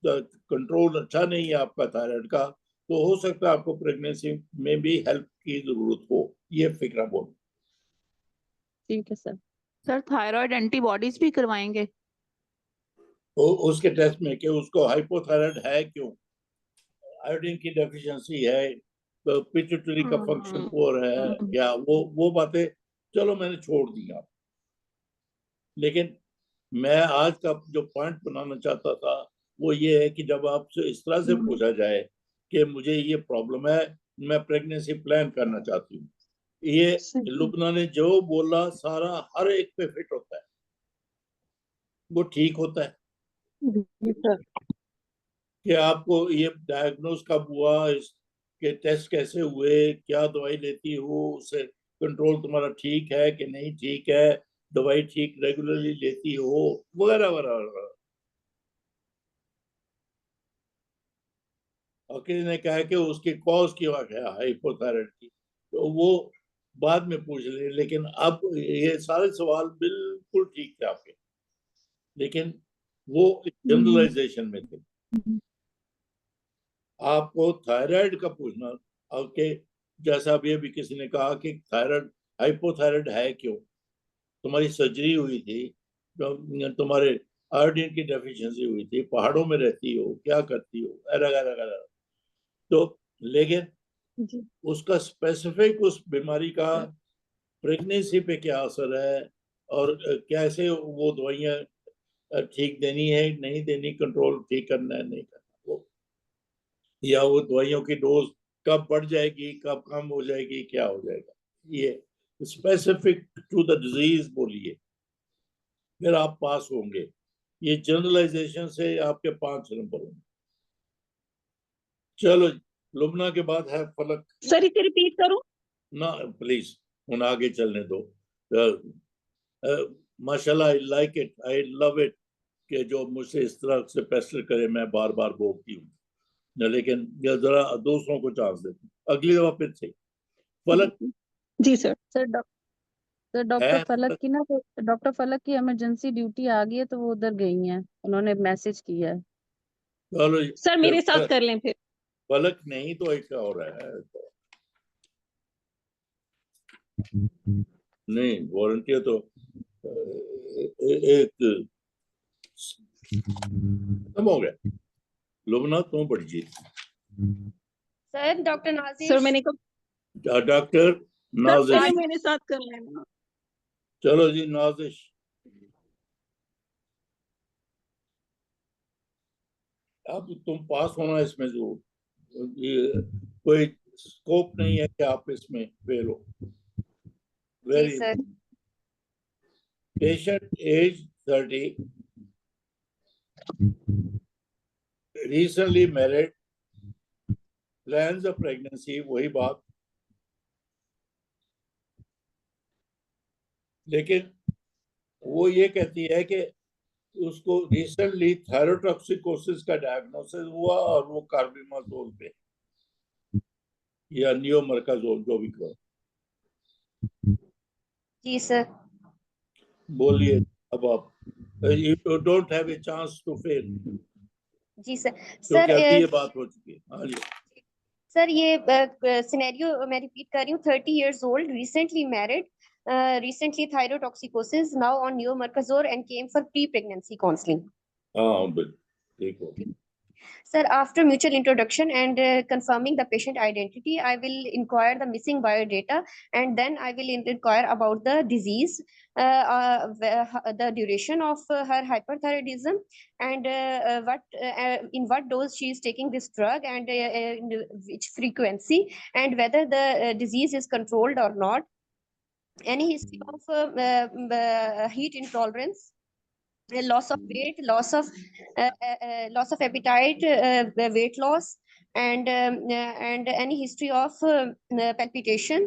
[SPEAKER 1] कंट्रोल अच्छा नहीं है आपका थायराइड का, तो हो सकता है आपको प्रेगनेंसी में भी हेल्प की जरूरत हो। ये फिक्रा बोल।
[SPEAKER 6] ठीक है सर।
[SPEAKER 5] सर थायराइड एंटीबॉडीज भी करवाएंगे
[SPEAKER 1] तो उसके टेस्ट में कि उसको हाइपोथायराइड है क्यों, आयोडीन की डेफिशिएंसी है, पिट्यूटरी का फंक्शन पुअर है, या वो बातें चलो मैंने छोड़ दिया, लेकिन मैं आज का जो पॉइंट बनाना चाहता था वो ये है कि जब आपसे इस तरह से पूछा जाए कि मुझे ये प्रॉब्लम है, मैं प्रेगनेंसी प्लान करना चाहती हूँ, ये लुबना ने जो बोला सारा हर एक पे फिट होता है, वो ठीक होता है कि आपको ये डायग्नोज कब हुआ, इसके टेस्ट कैसे हुए, क्या दवाई लेती हो, उससे कंट्रोल तुम्हारा ठीक है कि नहीं ठीक है, दवाई ठीक रेगुलरली लेती हो, वगैरह वगैरह। और किसी ने कहा कि उसकी कॉज की बात है हाइपोथायराइड की, तो वो बाद में पूछ ले, लेकिन अब ये सारे सवाल बिल्कुल ठीक थे आपके, लेकिन वो जनरलाइजेशन में थे। आपको थायराइड का पूछना, ओके, जैसा अभी किसी ने कहा कि थायराइड हाइपोथायराइड है क्यों, तुम्हारी सर्जरी हुई थी, तुम्हारे आयोडीन की डेफिशिएंसी हुई थी, पहाड़ों में रहती हो, क्या करती हो, वगैरह। तो लेकिन उसका स्पेसिफिक उस बीमारी का प्रेगनेंसी पे क्या असर है और कैसे वो दवाइयां ठीक देनी है नहीं देनी, कंट्रोल ठीक करना है नहीं करना, वो या वो दवाइयों की डोज कब बढ़ जाएगी कब कम हो जाएगी, क्या हो जाएगा, ये स्पेसिफिक टू द डिजीज बोलिए, फिर आप पास होंगे। ये जनरलाइजेशन से आपके 5 नंबर होंगे। चलो, लुबना के बाद है फलक।
[SPEAKER 2] सर इसे रिपीट करूं?
[SPEAKER 1] ना प्लीज, उन आगे चलने दो। माशाल्लाह, I like it, I love it कि जो मुझसे इस तरह से पेस्टर करे, मैं बार बार बोलती हूँ, लेकिन जरा दूसरों को चांस देती हूँ। अगली दफा फिर से फलक
[SPEAKER 2] जी सर।
[SPEAKER 6] सर डॉक्टर
[SPEAKER 1] है।
[SPEAKER 6] फलक की ना, डॉक्टर फलक की इमरजेंसी ड्यूटी आ गई है तो वो उधर गई हैं, उन्होंने मैसेज किया है।
[SPEAKER 1] चलो
[SPEAKER 2] सर मेरे साथ कर लें फिर।
[SPEAKER 1] फलक नहीं तो एक और है, नहीं वॉलंटियर तो एक खत्म हो गया। लुबना तुम पढ़ जी।
[SPEAKER 8] Sir doctor Nazish.
[SPEAKER 2] सर मैंने कहा
[SPEAKER 1] डॉक्टर
[SPEAKER 2] सर
[SPEAKER 1] नाजिश।
[SPEAKER 2] पहले मेरे साथ कर लेना।
[SPEAKER 1] चलो जी नाजिश। अब तुम पास होना इसमें, जो ये कोई स्कोप नहीं है कि आप इसमें फेल हो। Very
[SPEAKER 8] sir.
[SPEAKER 1] Patient age 30, recently married, plans of pregnancy, वही बात, लेकिन वो ये कहती है कि उसको रिसेंटली थायरोटॉक्सिकोसिस का डायग्नोसिस हुआ और वो कार्बिमाजोल पे या नियोमरकाजोल, जो भी कहो।
[SPEAKER 8] जी सर।
[SPEAKER 1] बोलिए अब आप, you don't have a chance to fail,
[SPEAKER 8] जी सर।
[SPEAKER 1] क्योंकि अभी ये
[SPEAKER 8] सर
[SPEAKER 1] बात हो चुकी है। हाँ जी।
[SPEAKER 8] सर ये सिनेरियो मैं रिपीट कर रही हूँ। 30 years old, recently married, recently thyrotoxicosis, now on neomercazole and came for pre-pregnancy counseling.
[SPEAKER 1] हाँ बिल्कुल ठीक हो।
[SPEAKER 8] Sir, after mutual introduction and confirming the patient identity, I will inquire the missing biodata, and then I will inquire about the disease, the duration of her hyperthyroidism, and in what dose she is taking this drug, and in which frequency, and whether the disease is controlled or not. Any history of heat intolerance, loss of weight, loss of appetite, weight loss, and any history of palpitation,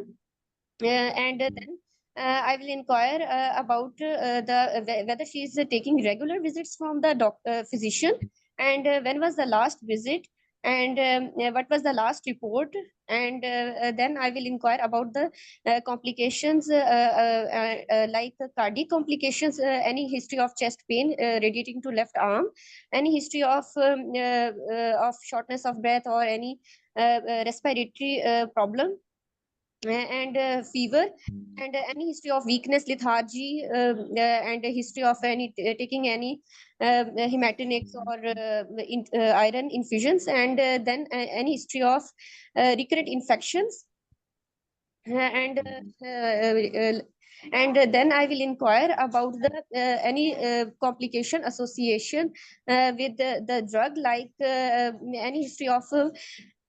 [SPEAKER 8] and then I will inquire about whether she is taking regular visits from the physician, and when was the last visit, and what was the last report, and then I will inquire about the complications like cardiac complications, any history of chest pain radiating to left arm, any history of shortness of breath or any respiratory problem, and fever, and any history of weakness, lethargy, and a history of any taking any hematinics or iron infusions, and then any history of recurrent infections, and and then I will inquire about the any complication association with the drug, like any history of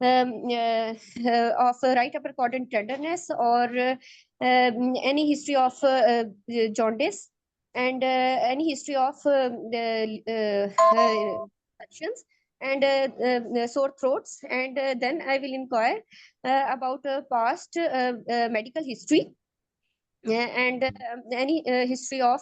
[SPEAKER 8] right upper quadrant tenderness, or any history of jaundice, and any history of infections and sore throats. And then I will inquire about past medical history, and any history of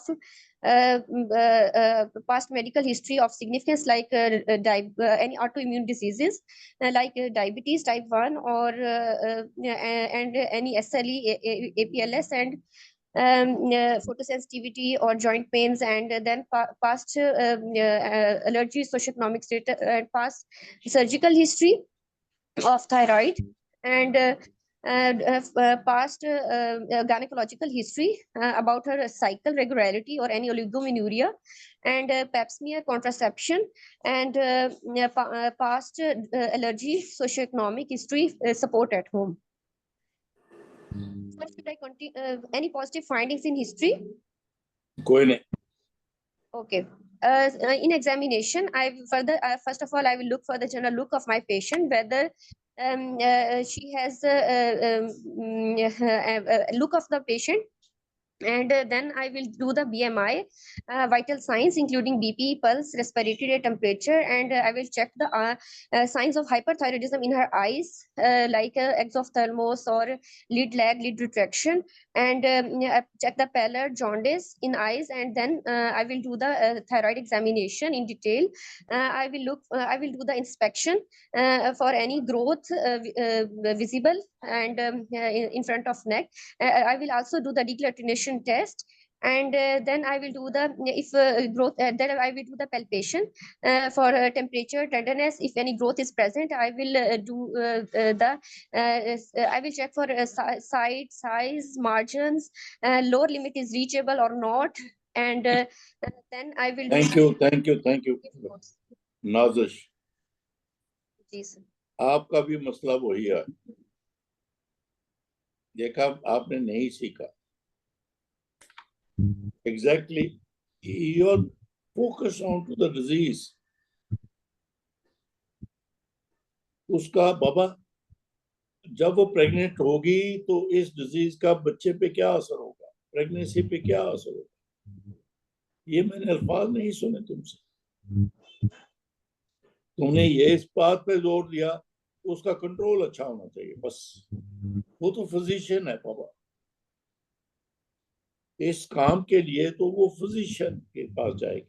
[SPEAKER 8] past medical history of significance, like any autoimmune diseases, like diabetes type 1, or and any SLE, APLS, and photosensitivity or joint pains, and then past allergy, socioeconomic status, and past surgical history of thyroid, and past gynecological history about her cycle regularity or any oligomenorrhea, and pap smear, contraception, and past allergy, socioeconomic history, support at home. So should I continue? Any positive findings in history?
[SPEAKER 1] कोई नहीं.
[SPEAKER 8] Okay. In examination, first of all, I will look for the general look of my patient, whether she has a look of the patient, and then I will do the BMI, vital signs including BP, pulse, respiratory rate, temperature, and I will check the signs of hyperthyroidism in her eyes, like exophthalmos or lid retraction, and check the pallor, jaundice in eyes, and then I will do the thyroid examination in detail. I will do the inspection for any growth visible and in front of neck. I will also do the deglutination test, and then I will do the growth. Then I will do the palpation for temperature, tenderness. If any growth is present, I will I will check for side, size, margins, lower limit is reachable or not, and then I will.
[SPEAKER 1] Thank you. Nazish,
[SPEAKER 8] जी सर.
[SPEAKER 1] आपका भी मसला वही है. देखा, आपने नहीं सीखा. Exactly, your focus on to the disease. उसका बाबा जब वो प्रेग्नेंट होगी तो इस डिजीज का बच्चे पे क्या असर होगा, प्रेगनेंसी पे क्या असर होगा, ये मैंने अल्फाज नहीं सुने तुमसे. तुमने ये इस बात पे जोर दिया उसका कंट्रोल अच्छा होना चाहिए, बस. वो तो फिजिशियन है पापा, इस काम के लिए तो वो फिजिशियन के पास जाएगी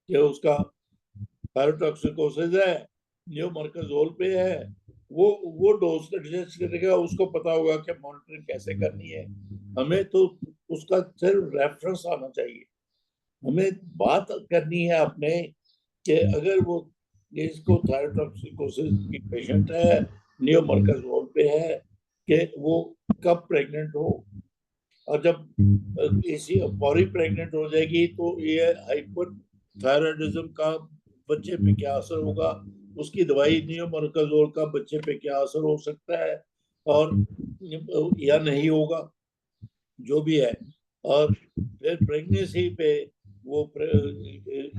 [SPEAKER 1] कि उसका थायरोटॉक्सिकोसिस है, नियोमर्काजोल पे है, वो डोज एडजस्ट करेगा, उसको पता होगा कि मॉनिटरिंग कैसे करनी है. हमें तो उसका सिर्फ रेफरेंस आना चाहिए. हमें बात करनी है अपने कि अगर वो इसको थायरोटॉक्सिकोसिस की पेशेंट है, नियोमर्काजोल पे है, कि वो कब प्रेग्नेंट हो, और जब इसी फौरी प्रेग्नेंट हो जाएगी तो ये हाइपरथायराइडिज्म का बच्चे पे क्या असर होगा, उसकी दवाई नियोमर्काजोल का बच्चे पे क्या असर हो सकता है और या नहीं होगा, जो भी है. और फिर प्रेगनेंसी पे वो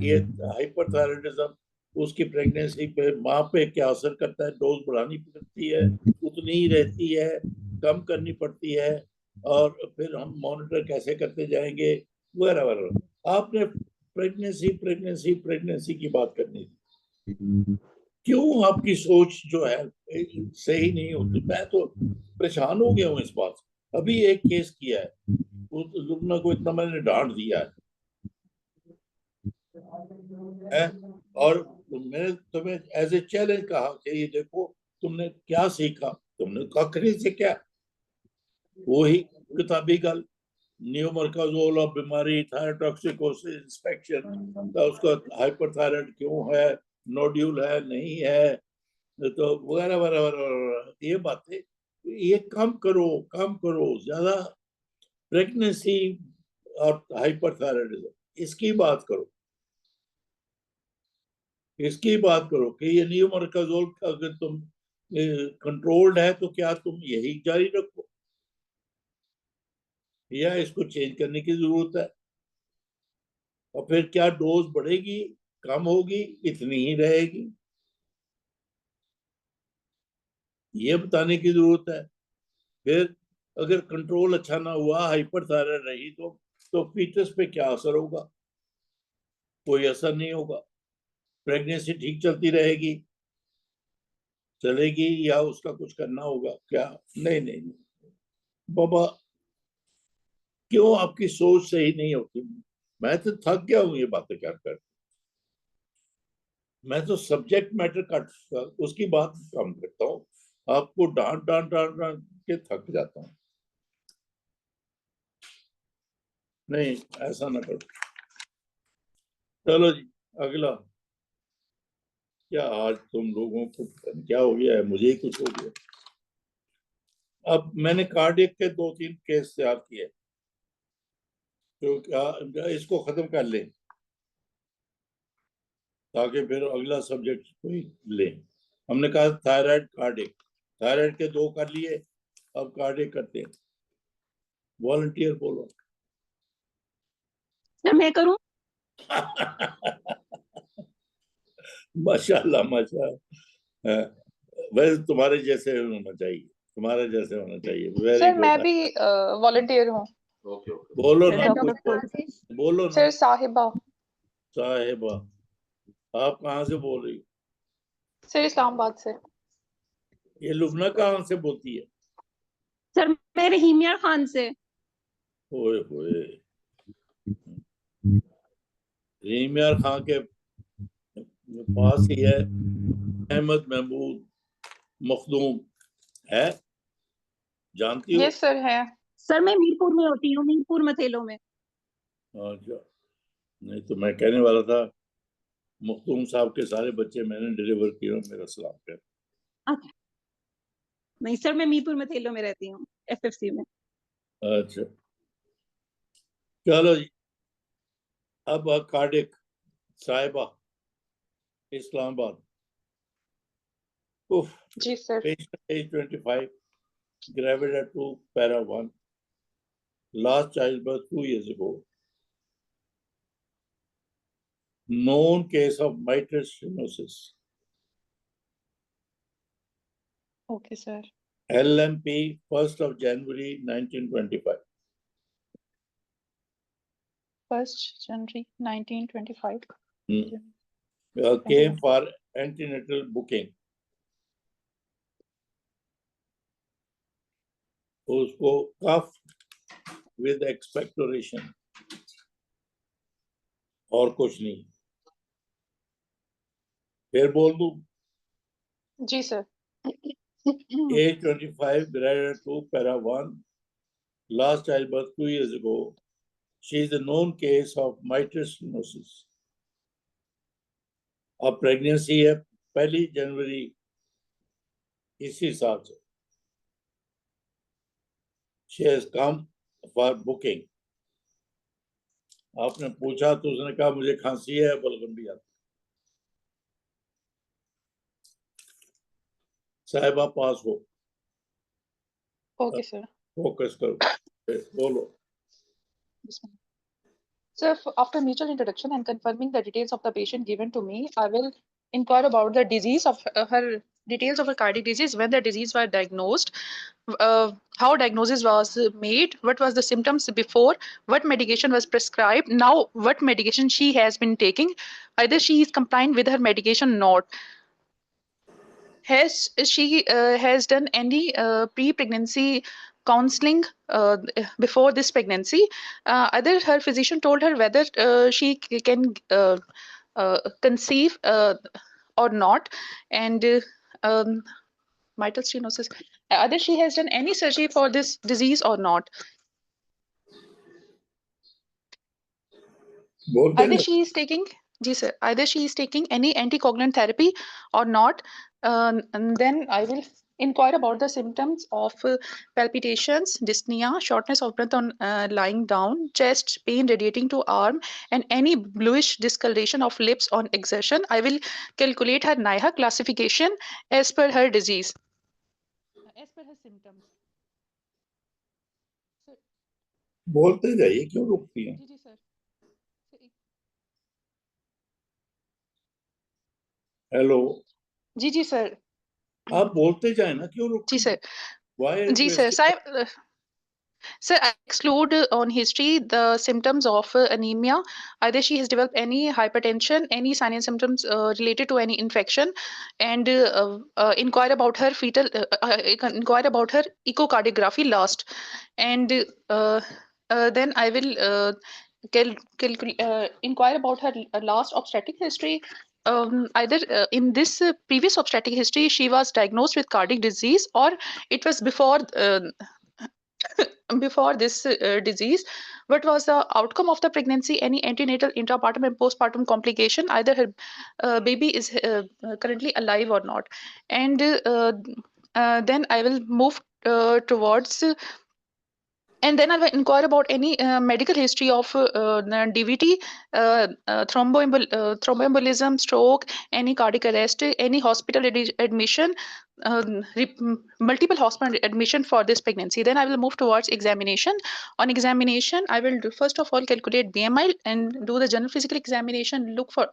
[SPEAKER 1] ये हाइपरथायराइडिज्म उसकी प्रेगनेंसी पे माँ पे क्या असर करता है, डोज बढ़ानी पड़ती है, उतनी ही रहती है, कम करनी पड़ती है, और फिर हम मॉनिटर कैसे करते जाएंगे, वगैरह वगैरह. आपने प्रेगनेंसी की बात करनी थी. क्यों आपकी सोच जो है सही नहीं होती? मैं तो परेशान हो गया हूँ इस बात से. अभी एक केस किया है, लुबना को इतना मैंने डांट दिया है, और मैंने तुम्हें एज ए चैलेंज कहा कि ये देखो तुमने क्या सीखा, तुमने कखरी से क्या, वही किताबी गल, नियोमर्काजोल और बीमारी, थायरोटॉक्सिकोसिस, इंस्पेक्शन, उसका हाइपरथायराइड क्यों है, नोड्यूल है नहीं है, तो वगैरह वगैरह. ये बातें, ये कम करो. ज्यादा प्रेगनेंसी और हाइपरथायराइडिज्म इसकी बात करो कि ये नियोमर्काजोल अगर तुम कंट्रोल्ड है तो क्या तुम यही जारी रखो. या इसको चेंज करने की जरूरत है, और फिर क्या डोज बढ़ेगी कम होगी, इतनी ही रहेगी, ये बताने की जरूरत है। फिर अगर कंट्रोल अच्छा ना हुआ, हाइपरथायराइड रही, तो फीटस पे क्या असर होगा? कोई असर नहीं होगा। प्रेगनेंसी ठीक चलती रहेगी, चलेगी, या उसका कुछ करना होगा क्या? नहीं नहीं नहीं बाबा, क्यों आपकी सोच सही नहीं होती? मैं तो थक गया हूं ये बातें कर कर। मैं तो सब्जेक्ट मैटर काट उसकी बात कम करता हूँ, आपको डांट डांट डांट डांट के थक जाता हूँ। नहीं, ऐसा ना करो। चलो जी, अगला। क्या आज तुम लोगों को क्या हो गया है? मुझे ही कुछ हो गया। अब मैंने कार्डियक के 2-3 केस तैयार किए, तो क्या इसको खत्म कर लें ताकि फिर अगला सब्जेक्ट कोई ले। हमने कहा थायराइड कार्डियक, थायराइड के 2 कर लिए, अब कार्डियक करते हैं। वॉलंटियर बोलो।
[SPEAKER 2] सर मैं करूं?
[SPEAKER 1] माशाल्लाह माशाल्लाह, वैसे तुम्हारे जैसे होना चाहिए, तुम्हारे जैसे होना चाहिए। वेरी
[SPEAKER 4] सर मैं
[SPEAKER 1] गुड।
[SPEAKER 4] भी वॉलंटियर हूँ।
[SPEAKER 1] बोलो
[SPEAKER 2] सर
[SPEAKER 1] ना,
[SPEAKER 2] डॉक्टर
[SPEAKER 1] कुछ बोलो ना।
[SPEAKER 4] सर साहिबा,
[SPEAKER 1] साहिबा, आप कहाँ से बोल रही हो?
[SPEAKER 4] सर इस्लामाबाद से।
[SPEAKER 1] ये लुबना कहाँ से बोलती है?
[SPEAKER 2] सर मैं रहीम यार खान से।
[SPEAKER 1] ओए होए, रहीम यार खान के पास ही है अहमद महमूद मखदूम, है? जानती हो?
[SPEAKER 4] यस सर है।
[SPEAKER 2] सर मैं मीरपुर में होती हूँ, मीरपुर मथेलो में।
[SPEAKER 1] अच्छा, नहीं तो मैं कहने वाला था मखदूम साहब के सारे बच्चे मैंने डिलीवर किए, मेरा सलाम कर।
[SPEAKER 2] अच्छा, नहीं सर मैं मीरपुर मथेलो में रहती हूँ, FFC में।
[SPEAKER 1] अच्छा, चलो जी। अब कार्डिक साहिबा, इस्लामाबाद। उफ,
[SPEAKER 4] जी sir.
[SPEAKER 1] patient age 25, gravid at 2, para 1, last childbirth 2 years ago. Known case of mitral stenosis.
[SPEAKER 4] Okay sir.
[SPEAKER 1] LMP 1st of January 1925.
[SPEAKER 4] 1st January 1925।
[SPEAKER 1] Came for antenatal booking. उसको cough with expectoration, और कुछ नहीं। फिर बोल दूं?
[SPEAKER 4] जी sir.
[SPEAKER 1] Age 25, gravid 2, para 1, last childbirth 2 years ago. She is a known case of mitral stenosis. अब प्रेगनेंसी है 1 जनवरी इसी साल से। She has come for booking. आपने पूछा तो उसने कहा मुझे खांसी है, बलगम भी आती। साहिबा पास हो,
[SPEAKER 4] ओके सर।
[SPEAKER 1] फोकस करो, बोलो।
[SPEAKER 4] Sir, after mutual introduction and confirming the details of the patient given to me, I will inquire about the disease of her details of her cardiac disease, when the disease was diagnosed, how diagnosis was made, what was the symptoms before, what medication was prescribed, now what medication she has been taking, either she is compliant with her medication or not. Has she has done any pre-pregnancy counseling before this pregnancy? Either her physician told her whether she can conceive or not, and mitral stenosis. Either she has done any surgery for this disease or not.
[SPEAKER 1] बोलते
[SPEAKER 4] Either
[SPEAKER 1] हैं।
[SPEAKER 4] she is taking, ji sir, either she is taking any anticoagulant therapy or not. And then I will inquire about the symptoms of palpitations, dyspnea, shortness of breath on lying down, chest pain radiating to arm, and any bluish discoloration of lips on exertion. I will calculate her NIHA classification as per her disease. As per her symptoms.
[SPEAKER 1] बोलते जाइए, क्यों रुकती हैं?
[SPEAKER 4] जी सर।
[SPEAKER 1] हेलो,
[SPEAKER 4] जी सर।
[SPEAKER 1] आप बोलते जाए ना, क्यों
[SPEAKER 4] जी
[SPEAKER 1] रुकती
[SPEAKER 4] सर।
[SPEAKER 1] हैं? Why are you
[SPEAKER 4] जी sir.
[SPEAKER 1] wasting?
[SPEAKER 4] Sir, I exclude on history the symptoms of anemia. Either she has developed any hypertension, any sign and symptoms related to any infection, and inquire about her fetal, inquire about her echocardiography last, and then I will inquire about her last obstetric history. Either in this previous obstetric history, she was diagnosed with cardiac disease, or it was before before this disease. What was the outcome of the pregnancy? Any antenatal, intrapartum, and postpartum complication? Either her baby is currently alive or not. And then I will move towards. And then I will inquire about any medical history of DVT, thromboembolism, stroke, any cardiac arrest, any hospital admission, multiple hospital admission for this pregnancy. Then I will move towards examination. On examination, I will first of all calculate BMI and do the general physical examination. Look for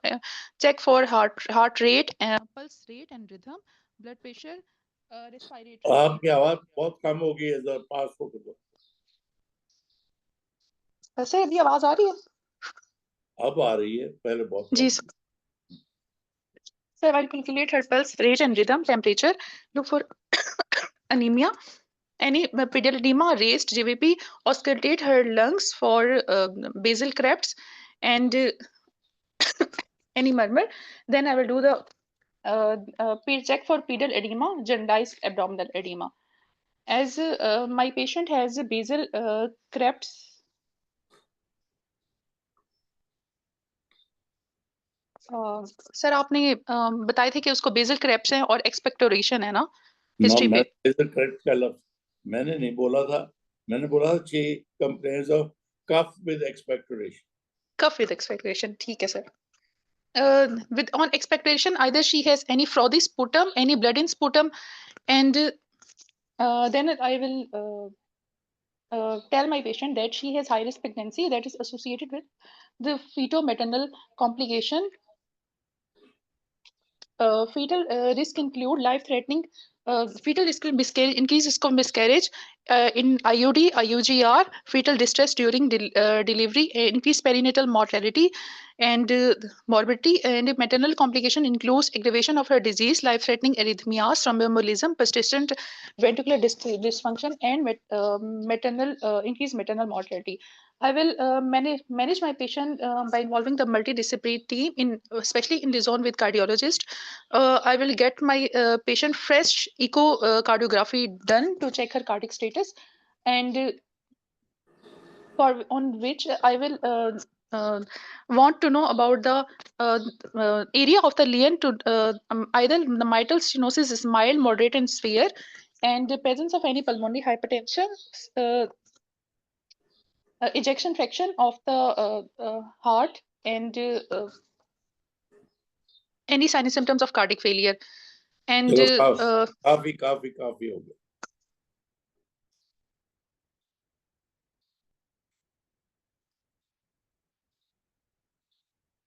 [SPEAKER 4] check for heart rate, pulse rate and rhythm, blood pressure, respiratory rate.
[SPEAKER 1] आपकी आवाज बहुत कम हो गई है, जरा पास हो के बोलो।
[SPEAKER 4] सर अभी आवाज आ रही है?
[SPEAKER 1] अब आ रही है, पहले बहुत
[SPEAKER 4] जी
[SPEAKER 1] कम।
[SPEAKER 4] So I will calculate her pulse rate and rhythm, temperature, look for anemia, any pedal edema, raised GVP, auscultate her lungs for basal Krebs and any murmur. Then I will do the check for pedal edema, generalized abdominal edema. As my patient has a basal Krebs. Sir आपने बताए थे कि उसको बेसल क्रेप्स है और एक्सपेक्टोरेशन है ना हिस्ट्री पे?
[SPEAKER 1] करेक्ट का लफ्ज मैंने नहीं बोला था, मैंने बोला था she complains of cough with expectoration.
[SPEAKER 4] Cough with expectoration, ठीक है sir. With on expectation, either she has any frothy sputum, any blood in sputum, and then I will tell my patient that she has high risk pregnancy that is associated with the fetal-maternal complication. Fetal risk include life-threatening fetal risk increase risk of miscarriage in IUD, IUGR, fetal distress during delivery, increased perinatal mortality and morbidity, and maternal complication includes aggravation of her disease, life-threatening arrhythmias, thromboembolism, persistent ventricular dysfunction, and maternal increased maternal mortality. I will manage my patient by involving the multidisciplinary team, especially in the zone with cardiologist. I will get my patient fresh echocardiography done to check her cardiac status, and on which I will want to know about the area of the lesion to either the mitral stenosis is mild, moderate, and severe, and the presence of any pulmonary hypertension, ejection fraction of the heart, and any sign and symptoms of cardiac failure. And
[SPEAKER 1] काफी काफी काफी हो गया।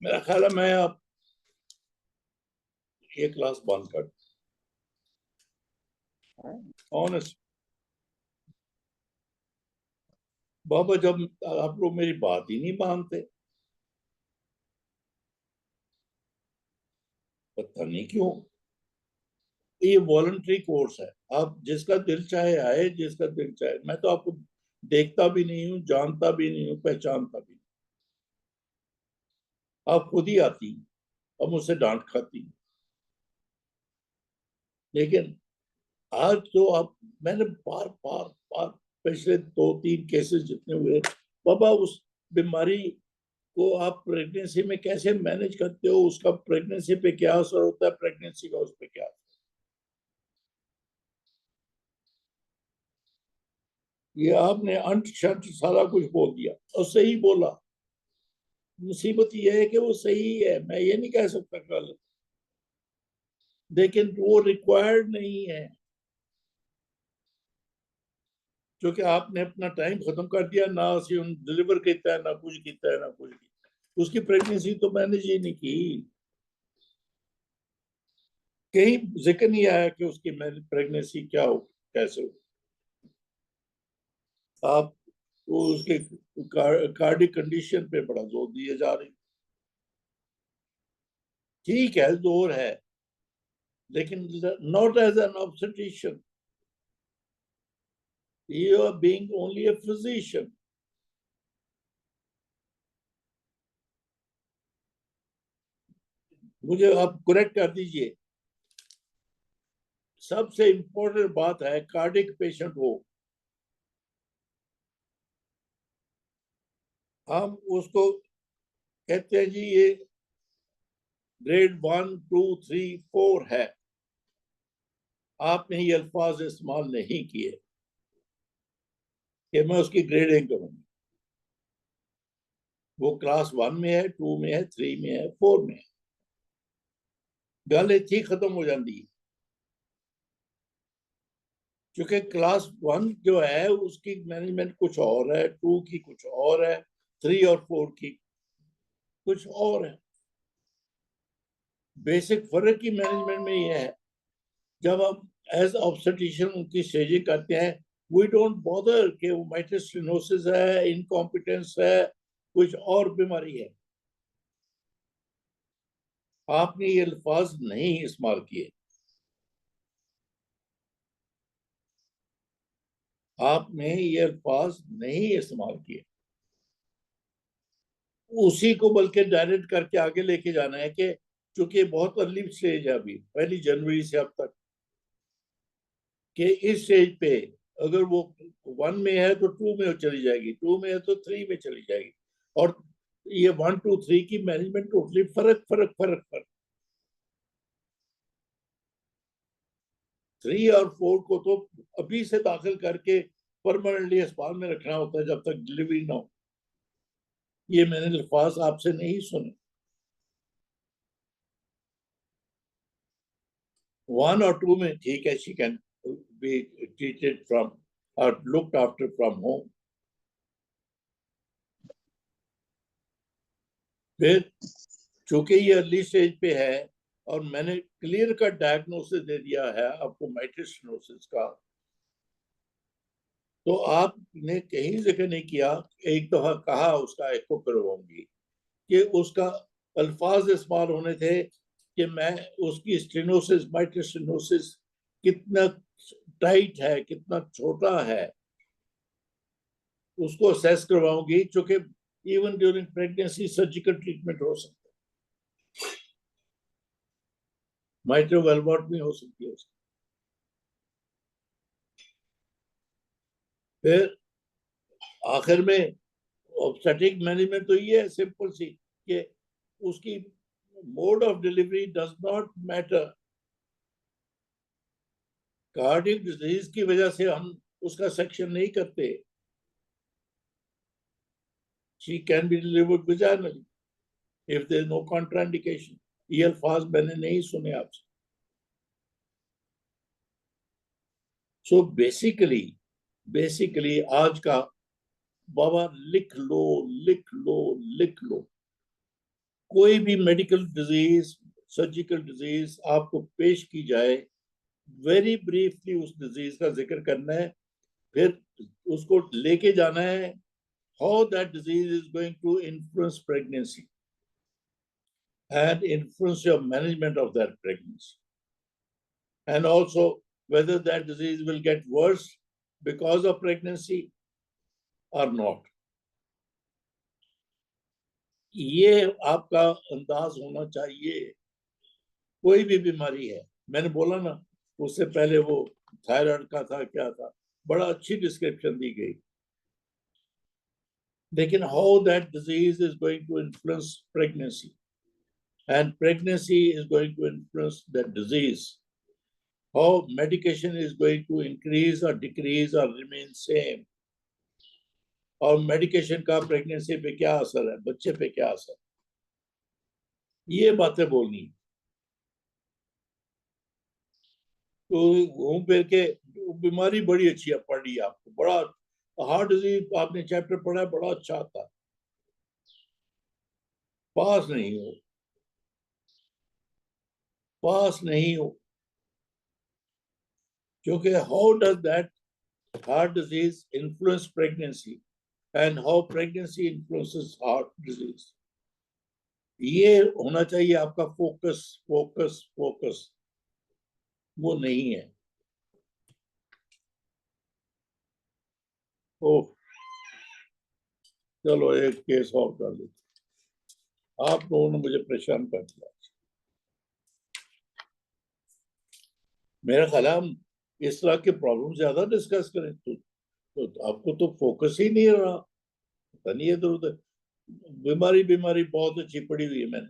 [SPEAKER 1] मेरा ख्याल है मैं अब ये क्लास बंद कर ऑनेस्ट। बाबा जब आप लोग मेरी बात ही नहीं मानते, पता नहीं क्यों। ये वॉलंटरी कोर्स है, आप जिसका दिल चाहे आए, जिसका दिल चाहे। मैं तो आपको देखता भी नहीं हूँ, जानता भी नहीं हूँ, पहचानता भी नहीं। आप खुद ही आती और मुझसे डांट खाती। लेकिन आज तो आप, मैंने बार बार बार पिछले 2-3 केसेस जितने हुए, बाबा उस बीमारी को आप प्रेगनेंसी में कैसे मैनेज करते हो, उसका प्रेगनेंसी पे क्या असर होता है, प्रेगनेंसी का उस पे क्या। ये आपने अंट शंट सारा कुछ बोल दिया और सही बोला। मुसीबत ये है कि वो सही है, मैं ये नहीं कह सकता गलत, लेकिन वो रिक्वायर्ड नहीं है। क्योंकि आपने अपना टाइम खत्म कर दिया, ना ਅਸੀਂ ਉਹਨੂੰ डिलीवर ਕੀਤਾ है, ना कुछ ਕੀਤਾ है, ना कुछ ਕੀਤਾ। उसकी प्रेगनेंसी तो मैनेज ही नहीं की, कहीं जिक्र नहीं आया कि उसकी प्रेगनेंसी क्या हो, कैसे हो। आप वो उसके कार्डिक कंडीशन पे बड़ा जोर दिए जा रहे। ठीक है, जोर है, लेकिन not as an obstetrician, you are being only a physician. मुझे आप करेक्ट कर दीजिए। सबसे इंपॉर्टेंट बात है, कार्डिक पेशेंट हो, हम उसको कहते हैं जी ये ग्रेड 1, 2, 3, 4 है। आपने ये अल्फाज इस्तेमाल नहीं किए कि मैं उसकी ग्रेडिंग करूंगी। वो क्लास 1 में है, 2 में है, 3 में है, 4 में है, गल इतनी खत्म हो जाती है। क्योंकि क्लास 1 जो है उसकी मैनेजमेंट कुछ और है, 2 की कुछ और है, 3 और 4 की कुछ और है। बेसिक फर्क की मैनेजमेंट में ये है, जब हम एज ऑब्स्टेट्रिशियन उनकी स्टेजिंग करते हैं, वी डोंट बॉदर कि वो माइट्रस स्टेनोसिस है, इनकॉम्पिटेंस है, कुछ और बीमारी है। आपने ये अल्फाज नहीं इस्तेमाल किए, आपने ये अल्फाज नहीं इस्तेमाल किए। उसी को बल्कि डायरेक्ट करके आगे लेके जाना है कि चूंकि बहुत अर्ली स्टेज है अभी, 1 जनवरी से अब तक, कि इस स्टेज पे अगर वो 1 में है तो 2 में चली जाएगी, 2 में है तो 3 में चली जाएगी। और ये 1, 2, 3 की मैनेजमेंट टोटली फर्क 3 और 4 को तो अभी से दाखिल करके परमानेंटली अस्पताल में रखना होता है जब तक डिलीवरी ना हो। ये मैंने अल्फाज आपसे नहीं सुने। 1 और 2 में ठीक है, she can be treated from और लुक्ड आफ्टर फ्रॉम होम। फिर चूंकि ये अर्ली स्टेज पे है और मैंने क्लियर कट डायग्नोसिस दे दिया है आपको माइट्रस स्टेनोसिस का, तो आपने कहीं जिक्र नहीं किया, एक दफा कहा उसका एको करवाऊंगी, कि उसका अल्फाज इस्तेमाल होने थे कि मैं उसकी स्टेनोसिस, माइट्रस स्टेनोसिस कितना टाइट है, कितना छोटा है, उसको असेस करवाऊंगी। क्योंकि even during pregnancy surgical treatment हो सकता है, माइट्रोवेलवॉटमी हो सकती है उसकी। फिर आखिर में ऑब्स्टेट्रिक मैनेजमेंट तो ये है सिंपल सी, कि उसकी mode of delivery does not matter. Cardiac disease की वजह से हम उसका सेक्शन नहीं करते। She can be delivered vaginally if there is no contraindication. ये अल्फाज मैंने नहीं सुने आपसे। सो बेसिकली आज का बाबा लिख लो, लिख लो, लिख लो। कोई भी मेडिकल डिजीज, सर्जिकल डिजीज आपको पेश की जाए, वेरी ब्रीफली उस डिजीज का जिक्र करना है, फिर उसको लेके जाना है how that disease is going to influence pregnancy and influence your management of that pregnancy, and also whether that disease will get worse because of pregnancy or not. ये आपका अंदाज होना चाहिए। कोई भी बीमारी है, मैंने बोला ना उससे पहले वो थायराइड का था, क्या था, बड़ा अच्छी डिस्क्रिप्शन दी गई। लेकिन how that disease is going to influence pregnancy and pregnancy is going to influence that disease, how medication is going to increase or decrease or remain same, और मेडिकेशन का प्रेगनेंसी पे क्या असर है, बच्चे पे क्या असर, ये बातें बोलनी। तो घूम फिर के बीमारी बड़ी अच्छी है, पढ़ी आपको, बड़ा हार्ट डिजीज आपने चैप्टर पढ़ा है, बड़ा अच्छा था, पास नहीं हो, पास नहीं हो, क्योंकि how does that heart disease influence pregnancy and how pregnancy influences heart disease. ये होना चाहिए आपका फोकस, फोकस, फोकस, वो नहीं है। ओह, चलो एक केस और कर लेते, आप लोगों ने मुझे परेशान कर दिया। मेरा ख्याल है हम इस तरह के प्रॉब्लम ज्यादा डिस्कस करें तो आपको तो फोकस ही नहीं रहा, पता नहीं इधर उधर। बीमारी बीमारी बहुत अच्छी पढ़ी हुई है, मैंने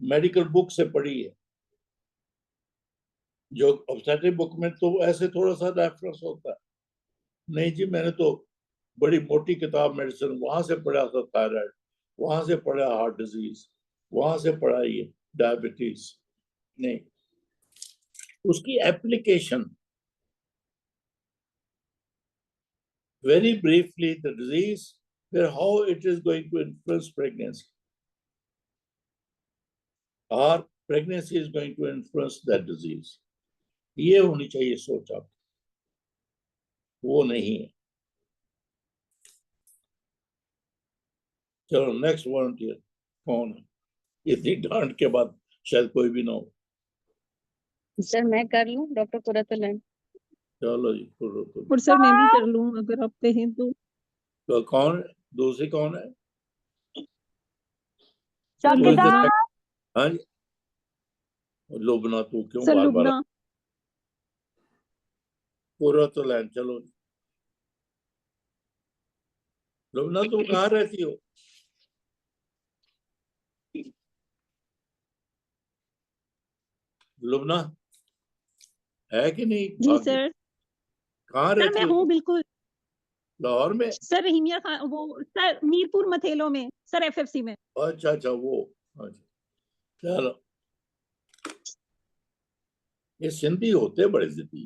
[SPEAKER 1] मेडिकल बुक से पढ़ी है, जो ऑब्स्टेट्रिक बुक में तो ऐसे थोड़ा सा रेफरेंस होता है। नहीं जी, मैंने तो बड़ी मोटी किताब मेडिसिन, वहां से पढ़ा था थायराइड, वहां से पढ़ा हार्ट डिजीज, वहां से पढ़ा ये डायबिटीज। नहीं, उसकी application, very briefly the disease, then how it is going to influence pregnancy, or pregnancy is going to influence that disease. ये होनी चाहिए सोच आप, वो नहीं है। चलो नेक्स्ट वॉलंटियर कौन है? इतनी डांट के बाद शायद कोई भी ना हो।
[SPEAKER 6] सर मैं कर लूं, डॉक्टर कुरतुल।
[SPEAKER 1] चलो जी, तो
[SPEAKER 2] और सर मैं भी कर लूं अगर आप कहें तो।
[SPEAKER 1] कौन है दूसरी, कौन है?
[SPEAKER 2] लुबना।
[SPEAKER 1] हाँ जी, लुबना, तू क्यों
[SPEAKER 2] सर
[SPEAKER 1] बार बार?
[SPEAKER 2] लुबना।
[SPEAKER 1] पूरा तो लाइन, चलो लुबना, तुम कहाँ रहती हो? लुबना है कि नहीं?
[SPEAKER 2] जी सर।
[SPEAKER 1] कहाँ
[SPEAKER 2] सर
[SPEAKER 1] रहती
[SPEAKER 2] मैं
[SPEAKER 1] हो
[SPEAKER 2] हूँ
[SPEAKER 1] तुम?
[SPEAKER 2] बिल्कुल।
[SPEAKER 1] लाहौर में?
[SPEAKER 2] सर रहीमिया खान, वो सर मीरपुर मथेलो में, सर एफएफसी में।
[SPEAKER 1] अच्छा अच्छा, वो अच्छा, चलो। ये सिंधी होते बड़े जिद्दी।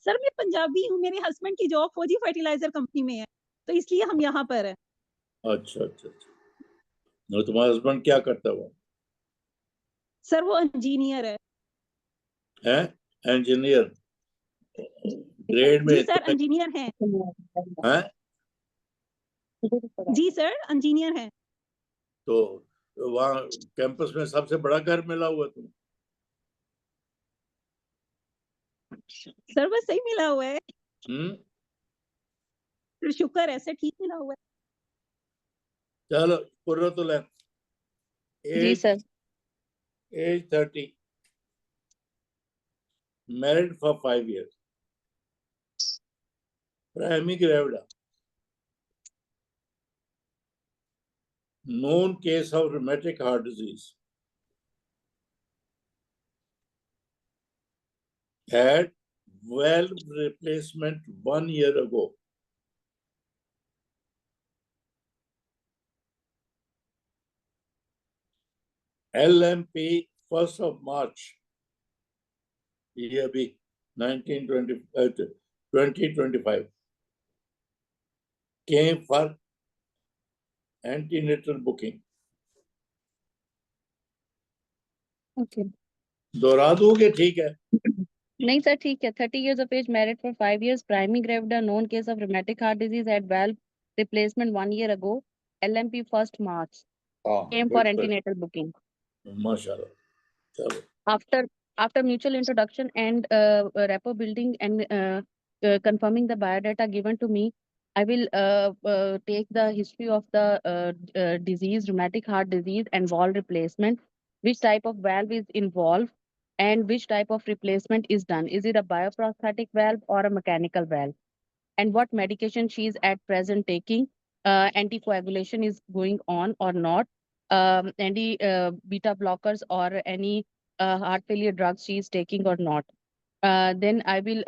[SPEAKER 2] सर मैं पंजाबी हूँ, मेरे हस्बैंड की जॉब फौजी फर्टिलाइजर कंपनी में है, तो इसलिए हम यहाँ पर है।
[SPEAKER 1] अच्छा अच्छा अच्छा, और तुम्हारा हस्बैंड क्या करता है? वो
[SPEAKER 2] सर वो इंजीनियर है।
[SPEAKER 1] इंजीनियर ग्रेड में?
[SPEAKER 2] जी सर इंजीनियर हैं।
[SPEAKER 1] हैं?
[SPEAKER 2] जी सर इंजीनियर हैं।
[SPEAKER 1] तो वहाँ कैंपस में सबसे बड़ा घर मिला हुआ तुम्हें?
[SPEAKER 2] सर बस सही मिला हुआ है। सर शुक्र है सर, ठीक मिला हुआ है।
[SPEAKER 1] चलो कुर्रतुल ऐन,
[SPEAKER 6] जी sir.
[SPEAKER 1] Age 30, married for 5 years, primary gravid, known case of rheumatic heart disease, had valve replacement 1 year ago. LMP 1st of March, year B, 2025, came for antenatal booking.
[SPEAKER 6] Okay.
[SPEAKER 1] दोहरा दोगे? ठीक है।
[SPEAKER 6] नहीं सर ठीक है। 30 years of age, married for 5 years, primary gravida, known case of rheumatic heart disease, had valve replacement 1 year ago, LMP 1st March, came for antenatal booking.
[SPEAKER 1] माशाल्लाह, चलो।
[SPEAKER 6] After mutual introduction and rapport building and confirming the biodata given to me, I will take the history of the disease, rheumatic heart disease, and valve replacement, which type of valve is involved, and which type of replacement is done. Is it a bioprosthetic valve or a mechanical valve? And what medication she is at present taking, anticoagulation is going on or not, any beta blockers or any heart failure drugs she is taking or not. Then I will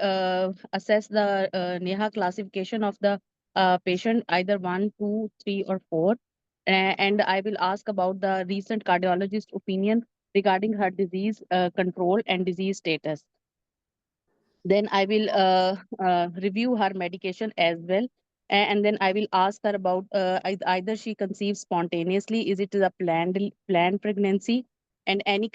[SPEAKER 6] assess the NEHA classification of the patient, either 1, 2, 3, or 4. And I will ask about the recent cardiologist opinion regarding her disease control and disease status. Then I will review her medication as well. And then I will ask her about either she conceives spontaneously, is it a planned pregnancy, and any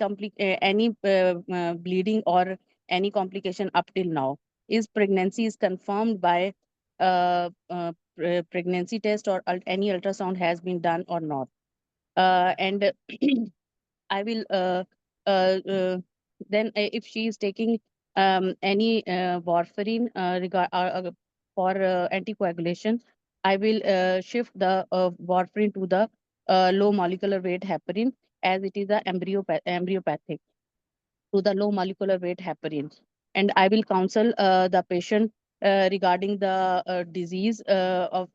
[SPEAKER 6] bleeding or any complication up till now. Is pregnancy is confirmed by pregnancy test or any ultrasound has been done or not. And I will then if she is taking any warfarin for anticoagulation, I will shift the warfarin to the low molecular weight heparin, as it is a embryopathic, to the low molecular weight heparin. And I will counsel the patient regarding the disease of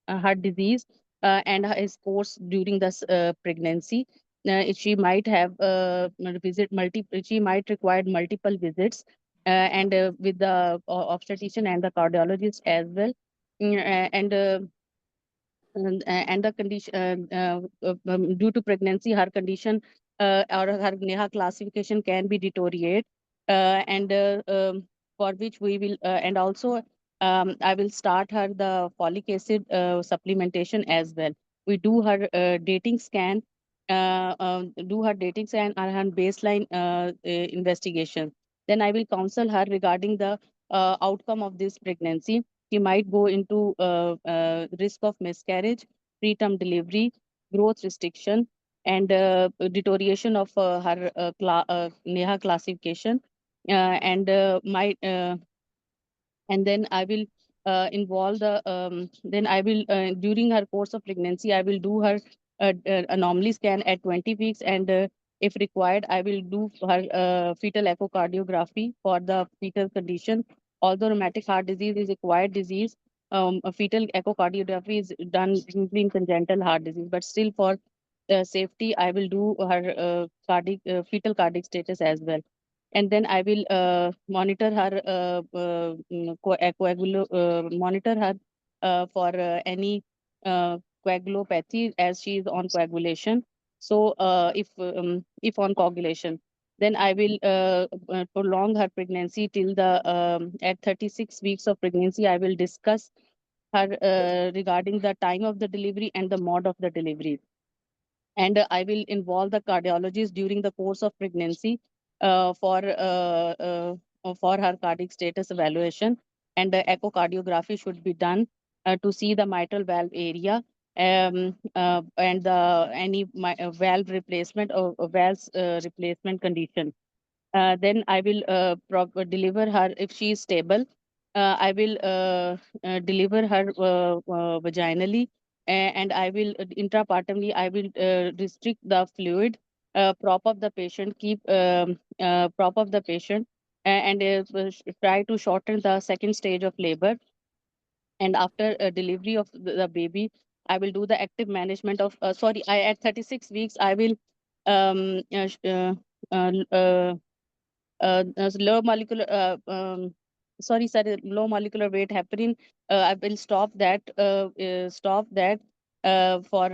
[SPEAKER 6] heart disease and his course during this pregnancy. She might have she might require multiple visits and with the obstetrician and the cardiologist as well. And the condition due to pregnancy, her condition or her NEHA classification can be deteriorate, and for which we will and also I will start her the folic acid supplementation as well. We do her dating scan, do her dating scan and her baseline investigation. Then I will counsel her regarding the outcome of this pregnancy. She might go into risk of miscarriage, preterm delivery, growth restriction, and deterioration of her NEHA classification, and might and then I will involve the then I will during her course of pregnancy I will do her anomaly scan at 20 weeks, and if required I will do her fetal echocardiography for the fetal condition. Although rheumatic heart disease is acquired disease, a fetal echocardiography is done usually in congenital heart disease, but still for safety I will do her fetal cardiac status as well. And then I will monitor her monitor her for any coagulopathy, as she is on coagulation. So if on coagulation, then I will prolong her pregnancy till the at 36 weeks of pregnancy. I will discuss her regarding the time of the delivery and the mode of the delivery. And I will involve the cardiologist during the course of pregnancy for her cardiac status evaluation, and the echocardiography should be done to see the mitral valve area, and any valve replacement or valves replacement condition. Then I will deliver her if she is stable. I will deliver her vaginally, and I will intrapartumly. I will restrict the fluid, prop up the patient, prop up the patient, and try to shorten the second stage of labor. And after delivery of the baby, I will do the active management of. Sorry, I at 36 weeks I will low molecular low molecular weight heparin. I will stop that for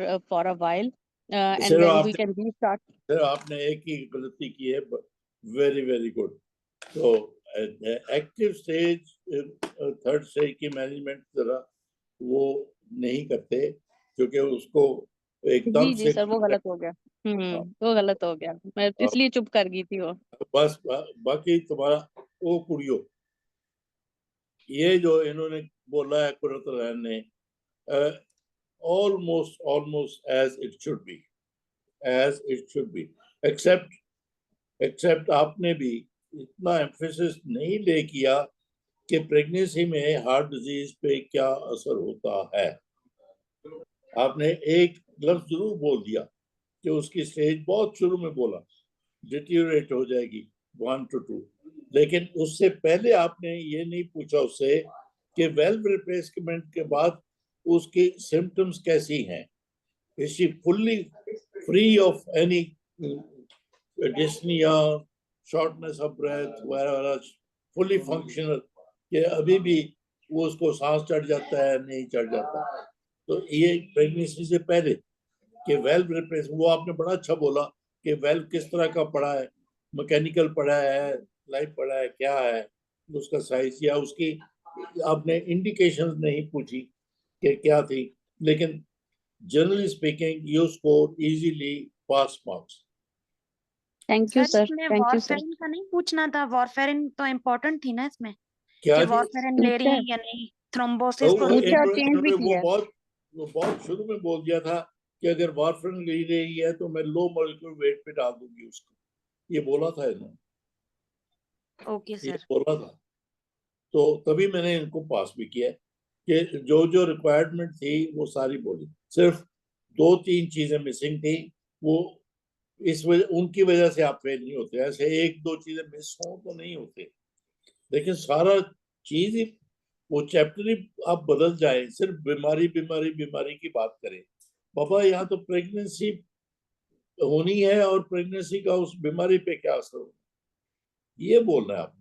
[SPEAKER 6] a while, and
[SPEAKER 1] Sir,
[SPEAKER 6] then we can restart.
[SPEAKER 1] Sir आपने एक ही गलती की है, वेरी वेरी गुड. तो एक्टिव स्टेज थर्ड स्टेज की मैनेजमेंट जरा वो नहीं करते, क्योंकि उसको एकदम
[SPEAKER 6] जी
[SPEAKER 1] से
[SPEAKER 6] सर, वो गलत हो गया. वो गलत हो गया, मैं इसलिए चुप कर गई थी वो.
[SPEAKER 1] बस बाकी तुम्हारा वो कुड़ियो, ये जो इन्होंने बोला है कुरतरैन ने, almost as it should be, except आपने भी इतना एम्फेसिस नहीं ले किया कि प्रेगनेंसी में हार्ट डिजीज पे क्या असर होता है. आपने एक लफ्ज जरूर बोल दिया कि उसकी स्टेज बहुत शुरू में बोला डिटीरियोरेट हो जाएगी 1 to 2, लेकिन उससे पहले आपने ये नहीं पूछा उससे कि वेल्व रिप्लेसमेंट के बाद उसकी सिम्टम्स कैसी हैं. Is she fully free of any dyspnea, shortness of breath, wherever fully functional, कि अभी भी वो उसको सांस चढ़ जाता है नहीं चढ़ जाता. तो ये प्रेगनेंसी से पहले कि वेल्व रिप्लेस, वो आपने बड़ा अच्छा बोला कि वेल्व किस तरह का पड़ा है, मैकेनिकल पड़ा है, लाइफ पड़ा है, क्या है, उसका साइज या उसकी आपने इंडिकेशंस नहीं पूछी कि क्या थी, लेकिन generally speaking you score easily pass marks.
[SPEAKER 6] Thank you
[SPEAKER 9] sir
[SPEAKER 6] sir,
[SPEAKER 9] इसमें
[SPEAKER 6] थैंक यू सर।
[SPEAKER 9] वॉरफेरिन का नहीं पूछना था? वॉरफेरिन तो इम्पोर्टेंट थी ना इसमें,
[SPEAKER 1] क्या
[SPEAKER 9] कि
[SPEAKER 1] जी?
[SPEAKER 9] वॉरफेरिन ले रही
[SPEAKER 6] पूछा
[SPEAKER 9] हैं या नहीं, थ्रोम्बोसिस
[SPEAKER 1] वो
[SPEAKER 9] को
[SPEAKER 6] पूछा और चेंज भी
[SPEAKER 1] इन्होंने
[SPEAKER 6] किया।
[SPEAKER 1] वो बहुत शुरू में बोल दिया था कि अगर वारफरिन ले रही है तो मैं लो मॉलिक्यूलर वेट पे डाल दूंगी उसको, ये बोला था इन्होंने,
[SPEAKER 9] ओके
[SPEAKER 1] ये
[SPEAKER 9] सर।
[SPEAKER 1] बोला था। तो तभी मैंने इनको पास भी किया कि जो जो रिक्वायरमेंट थी वो सारी बोली, सिर्फ 2-3 चीजें मिसिंग थी, वो इस वजह उनकी वजह से आप फेल नहीं होते। ऐसे 1-2 चीजें मिस हो तो नहीं होते, लेकिन सारा चीज ही वो चैप्टर ही आप बदल जाए, सिर्फ बीमारी बीमारी बीमारी की बात करें। बाबा यहाँ तो प्रेगनेंसी होनी है और प्रेगनेंसी का उस बीमारी पे क्या असर होगा, ये बोल रहे हैं आप,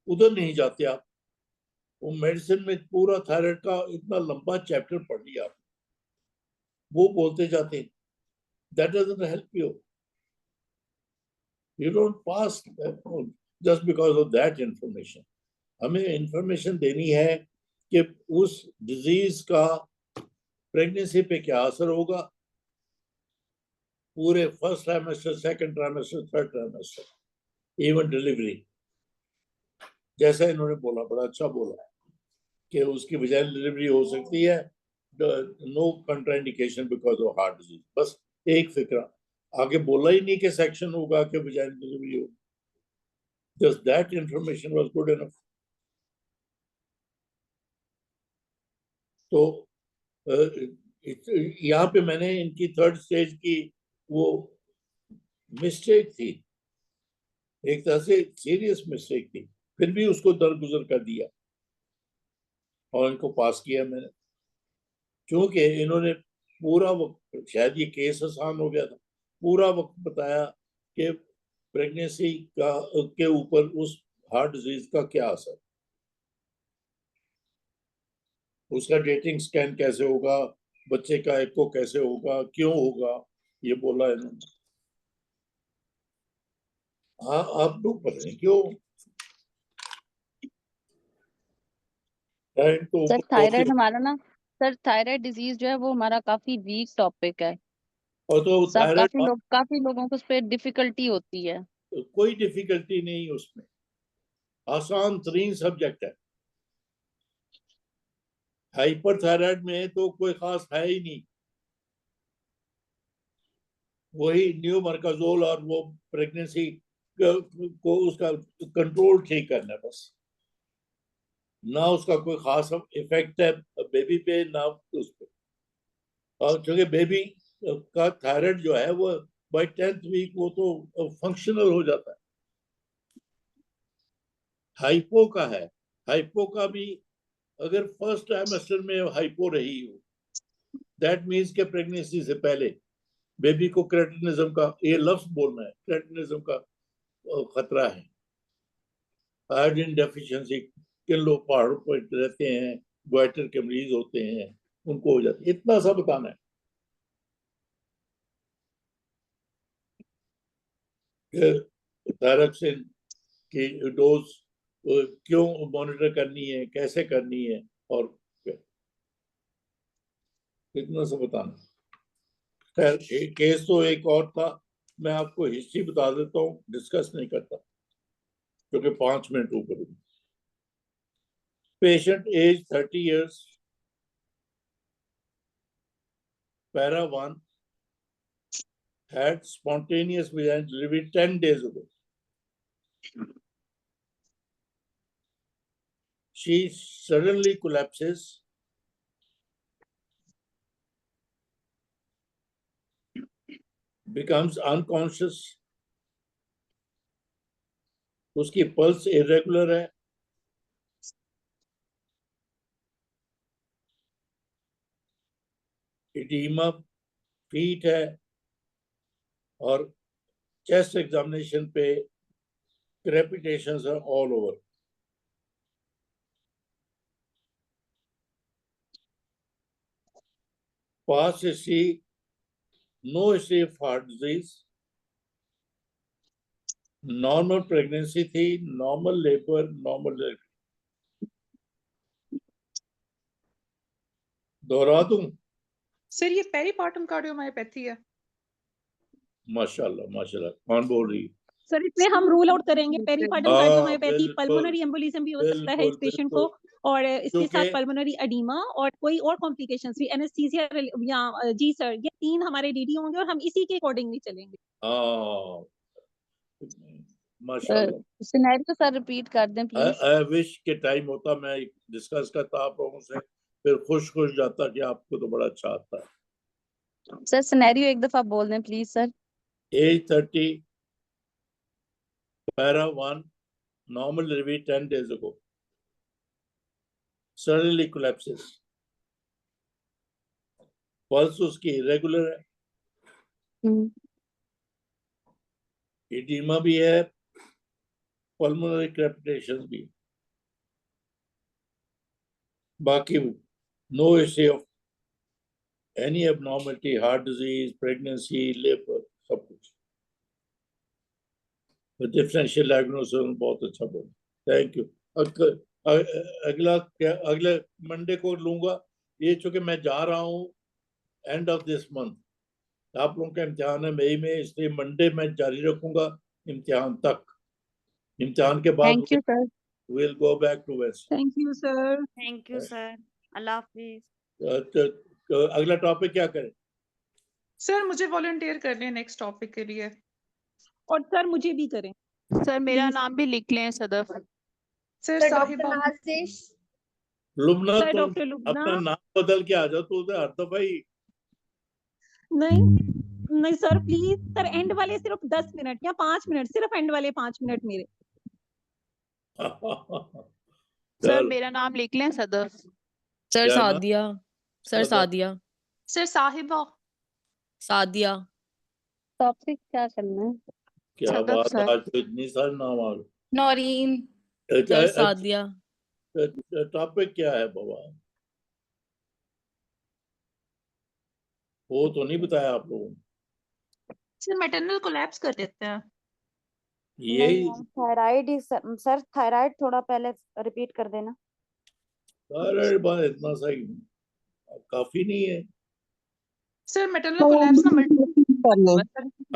[SPEAKER 1] उधर नहीं जाते आप। वो मेडिसिन में पूरा थायराइड का इतना लंबा चैप्टर पढ़ लिया आप, वो बोलते जाते हैं, that doesn't help you, you don't pass just because of that information. हमें इंफॉर्मेशन देनी है कि उस डिजीज का प्रेगनेंसी पे क्या असर होगा, पूरे first trimester, second trimester, third trimester, even delivery. जैसा इन्होंने बोला, बड़ा अच्छा बोला कि उसकी वजह डिलीवरी हो सकती है, no contraindication because of heart disease. बस एक फिक्रा, आगे बोला ही नहीं कि सेक्शन होगा कि वजह डिलीवरी होगी, just that information was good enough. तो यहाँ पे मैंने इनकी थर्ड स्टेज की वो मिस्टेक थी, एक तरह से सीरियस मिस्टेक थी, फिर भी उसको दरगुजर कर दिया और इनको पास किया मैंने, क्योंकि इन्होंने पूरा वक्त, शायद ये केस आसान हो गया था, पूरा वक्त बताया कि प्रेगनेंसी का के ऊपर उस हार्ट डिजीज का क्या असर, उसका डेटिंग स्कैन कैसे होगा, बच्चे का एको कैसे होगा, क्यों होगा, ये बोला इन्होंने। हाँ, आप लोग पता नहीं क्यों टाइम तो
[SPEAKER 6] सर
[SPEAKER 1] ऊपर
[SPEAKER 6] थायराइड हमारा ना, सर थायराइड डिजीज जो है वो हमारा काफी वीक टॉपिक है।
[SPEAKER 1] और तो
[SPEAKER 6] सब
[SPEAKER 1] थायराइड
[SPEAKER 6] काफी लोगों को उस पर डिफिकल्टी होती है।
[SPEAKER 1] कोई डिफिकल्टी नहीं उसमें, आसान तरीन सब्जेक्ट है। हाइपरथायराइड में तो कोई खास है ही नहीं, वही न्यूमरकाजोल और वो प्रेगनेंसी को उसका कंट्रोल ठीक करना है बस, ना उसका कोई खास इफेक्ट है बेबी पे ना उस पे। और क्योंकि बेबी का थायराइड जो है वो बाय 10th वीक वो तो फंक्शनल हो जाता है। हाइपो का है, हाइपो का भी अगर फर्स्ट ट्राइमेस्टर में हाइपो रही हो, दैट मीन्स के प्रेगनेंसी से पहले बेबी को क्रेटिनिज्म का, ये लफ्ज बोलना है, क्रेटिनिज्म का खतरा है। आयोडीन डेफिशिएंसी, किन लोग पहाड़ों पर रहते हैं, ग्वाइटर के मरीज होते हैं, उनको हो जाती है, इतना सा बताना है। थायरॉक्सिन की डोज क्यों मॉनिटर करनी है, कैसे करनी है, और इतना सा बताना। खैर केस तो एक और था, मैं आपको हिस्ट्री बता देता हूँ, डिस्कस नहीं करता क्योंकि 5 मिनट ऊपर। Patient age 30 years, para 1, had spontaneous vaginal delivery 10 days ago. She suddenly collapses, becomes unconscious, उसकी पल्स इरेगुलर है, इडीमा फीट है, और चेस्ट एग्जामिनेशन पे crepitations are all over. Past history, no history of heart disease, normal pregnancy थी, नॉर्मल लेबर, नॉर्मल डिलीवरी। दोहरा दूं?
[SPEAKER 4] सर ये पेरीपार्टम कार्डियोमायोपैथी है।
[SPEAKER 1] माशाल्लाह माशाल्लाह। कौन बोल रही है?
[SPEAKER 2] सर इसमें हम रूल आउट करेंगे पेरीकार्डियम
[SPEAKER 1] हाँ,
[SPEAKER 2] कार्डियोमायोपैथी,
[SPEAKER 1] बिल्कुल,
[SPEAKER 2] पल्मोनरी एम्बोलिज्म भी हो सकता है इस
[SPEAKER 1] बिल्कुल,
[SPEAKER 2] पेशेंट को,
[SPEAKER 1] बिल्कुल।
[SPEAKER 2] और इसके साथ
[SPEAKER 1] क्योंकि
[SPEAKER 2] पल्मोनरी एडीमा और कोई और कॉम्प्लिकेशंस भी, एनेस्थीसिया या जी सर, ये 3 हमारे डीडी होंगे और हम इसी के अकॉर्डिंगली चलेंगे।
[SPEAKER 1] हाँ माशाल्लाह।
[SPEAKER 6] सिनेरियो सर रिपीट कर दें प्लीज।
[SPEAKER 1] आई विश के टाइम होता, मैं डिस्कस करता आप लोगों से, फिर खुश जाता कि आपको तो बड़ा अच्छा आता है।
[SPEAKER 6] सर सिनेरियो एक दफा बोल दें please sir.
[SPEAKER 1] Age 30, para 1, normal delivery 10 days ago, suddenly collapses, pulse उसकी irregular है, edema भी है, pulmonary crepitations भी, बाकी no issue of any abnormality, heart disease, pregnancy, labor, सब कुछ। डिफरेंशियल डायग्नोसिस बहुत अच्छा बोला, थैंक यू। अगला क्या, अगले मंडे को लूंगा ये, चूंकि मैं जा रहा हूँ एंड ऑफ दिस मंथ, आप लोगों का इम्तिहान है मई में, इसलिए मंडे मैं जारी रखूंगा इम्तिहान तक। इम्तिहान के बाद
[SPEAKER 6] thank you sir.
[SPEAKER 1] we'll go back to West.
[SPEAKER 2] Thank you sir.
[SPEAKER 9] Thank you sir, अल्लाह हाफिज।
[SPEAKER 1] तो अगला टॉपिक क्या करें?
[SPEAKER 4] सर मुझे वॉलंटियर करने हैं नेक्स्ट टॉपिक के लिए।
[SPEAKER 2] और सर मुझे भी करें
[SPEAKER 5] सर मेरा
[SPEAKER 2] प्लीज।
[SPEAKER 5] नाम भी लिख लें सदफ।
[SPEAKER 4] सर
[SPEAKER 8] डॉक्टर
[SPEAKER 4] साहिबा।
[SPEAKER 8] नाजिश।
[SPEAKER 1] लुबना,
[SPEAKER 2] सर
[SPEAKER 1] तो
[SPEAKER 2] डॉक्टर लुबना।
[SPEAKER 1] अपना नाम बदल के आ जाओ तो उधर हर दफा ही।
[SPEAKER 2] नहीं सर प्लीज सर, एंड वाले सिर्फ 10 मिनट या 5 मिनट, सिर्फ एंड वाले 5 मिनट मेरे।
[SPEAKER 5] सर
[SPEAKER 1] चलो,
[SPEAKER 5] मेरा नाम लिख लें सदफ।
[SPEAKER 10] सर
[SPEAKER 1] क्या नाम?
[SPEAKER 10] सादिया। सर
[SPEAKER 1] सदफ।
[SPEAKER 10] सादिया।
[SPEAKER 4] सर साहिबा।
[SPEAKER 10] सादिया।
[SPEAKER 6] टॉपिक क्या करना है?
[SPEAKER 1] क्या
[SPEAKER 5] सदफ
[SPEAKER 1] बात,
[SPEAKER 5] सर।
[SPEAKER 1] आज तो इतनी सारे नाम आ
[SPEAKER 10] नौरीन।
[SPEAKER 1] गए।
[SPEAKER 10] सर सादिया।
[SPEAKER 1] टॉपिक क्या है बाबा? वो तो नहीं बताया आप लोगों ने।
[SPEAKER 4] सर मैटरनल कोलैप्स कर देते हैं।
[SPEAKER 1] यही
[SPEAKER 9] नहीं थायराइड ही सर, थायराइड थोड़ा पहले रिपीट कर देना।
[SPEAKER 1] अरे बात इतना सही काफी नहीं है।
[SPEAKER 4] सर मैटरनल कोलैप्स ना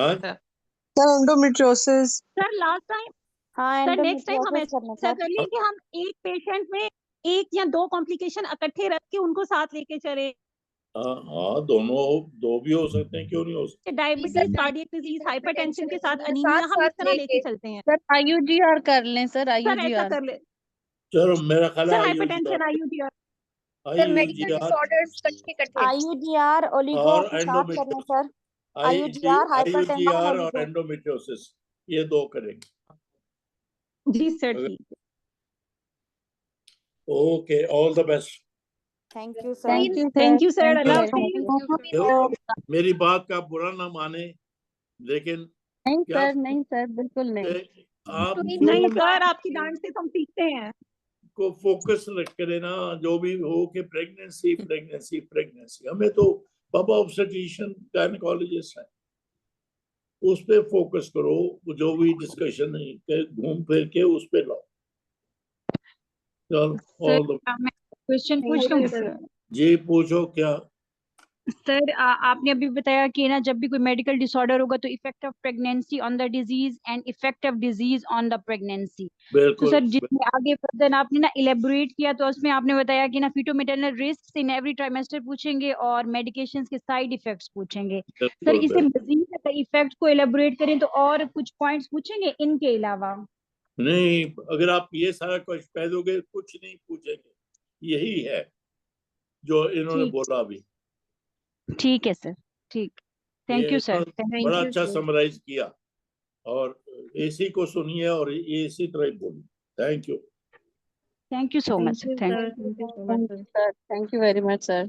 [SPEAKER 1] हाँ?
[SPEAKER 11] Sir endometriosis.
[SPEAKER 2] Sir last time,
[SPEAKER 9] हाँ
[SPEAKER 2] सर नेक्स्ट टाइम हम
[SPEAKER 9] एंडोमेट्रियोसिस करना
[SPEAKER 2] ऐसा
[SPEAKER 9] सर।
[SPEAKER 2] कर लें कि हम एक पेशेंट में 1 या 2 कॉम्प्लिकेशन इकट्ठे रख के उनको साथ लेके चले।
[SPEAKER 1] हाँ, दोनों दो भी हो सकते हैं, क्यों नहीं हो सकते?
[SPEAKER 2] डायबिटीज, कार्डियक डिजीज, हाइपरटेंशन के साथ अनीमिया, हम इस तरह लेके चलते हैं।
[SPEAKER 6] सर IUGR कर लें सर,
[SPEAKER 2] सर ऐसा
[SPEAKER 6] IUGR।
[SPEAKER 2] कर ले
[SPEAKER 1] चलो मेरा ख्याल
[SPEAKER 2] सर,
[SPEAKER 1] है
[SPEAKER 2] hypertension IUGR।
[SPEAKER 8] Sir medical
[SPEAKER 1] IUGR
[SPEAKER 8] disorders इकट्ठे।
[SPEAKER 9] IUGR ओलिगो
[SPEAKER 1] और
[SPEAKER 9] के साथ करना
[SPEAKER 1] endometriosis,
[SPEAKER 9] sir. IUGR hypertension
[SPEAKER 1] IUGR और
[SPEAKER 9] ओलिगो।
[SPEAKER 1] एंडोमेट्रियोसिस, ये दो करेंगे।
[SPEAKER 2] जी सर
[SPEAKER 1] अगर-
[SPEAKER 2] ठीक है।
[SPEAKER 1] Okay, all the best.
[SPEAKER 9] Thank you sir.
[SPEAKER 2] Thank you sir, Allah
[SPEAKER 6] Thank you
[SPEAKER 2] Hafiz.
[SPEAKER 6] very much.
[SPEAKER 1] मेरी बात का बुरा ना माने, लेकिन
[SPEAKER 6] नहीं
[SPEAKER 1] क्या
[SPEAKER 6] सर, नहीं सर, बिल्कुल नहीं।
[SPEAKER 1] आप
[SPEAKER 2] नहीं
[SPEAKER 1] जो
[SPEAKER 2] सर, आपकी डांट से तो हम सीखते हैं।
[SPEAKER 1] को फोकस करे ना, जो भी हो कि प्रेगनेंसी प्रेगनेंसी प्रेगनेंसी, हमें तो बाबा ऑब्स्टेट्रिशियन गायनेकोलॉजिस्ट है, उस पे फोकस करो। जो भी डिस्कशन है घूम फिर के उस पे लाओ। चलो, ऑल द
[SPEAKER 12] क्वेश्चन पूछूं सर?
[SPEAKER 1] जी पूछो क्या?
[SPEAKER 12] सर आपने अभी बताया कि ना जब भी कोई मेडिकल डिसऑर्डर होगा तो effect of pregnancy on the disease and effect of disease on the pregnancy. तो
[SPEAKER 1] बिल्कुल
[SPEAKER 12] सर जिसमें आगे फर्दर आपने ना इलेबोरेट किया, तो उसमें आपने बताया कि ना feto maternal risk in every trimester पूछेंगे और मेडिकेशंस के साइड इफेक्ट्स पूछेंगे। सर
[SPEAKER 1] बिल्कुल
[SPEAKER 12] इसे
[SPEAKER 1] बिल्कुल।
[SPEAKER 12] मजीद इफेक्ट को इलेबोरेट करें तो और कुछ पॉइंट्स पूछेंगे इनके अलावा?
[SPEAKER 1] नहीं, अगर आप ये सारा कुछ कह दोगे कुछ नहीं पूछेंगे, यही है जो इन्होंने
[SPEAKER 12] ठीक
[SPEAKER 1] बोला अभी।
[SPEAKER 12] ठीक है सर, ठीक। थैंक
[SPEAKER 1] ये
[SPEAKER 12] यू सर।
[SPEAKER 1] बड़ा अच्छा समराइज किया, और इसी को सुनिए और ये इसी तरह ही बोलिए। Thank you.
[SPEAKER 12] Thank you so much sir. Thank you.
[SPEAKER 6] Thank you, sir. Thank you very much, sir.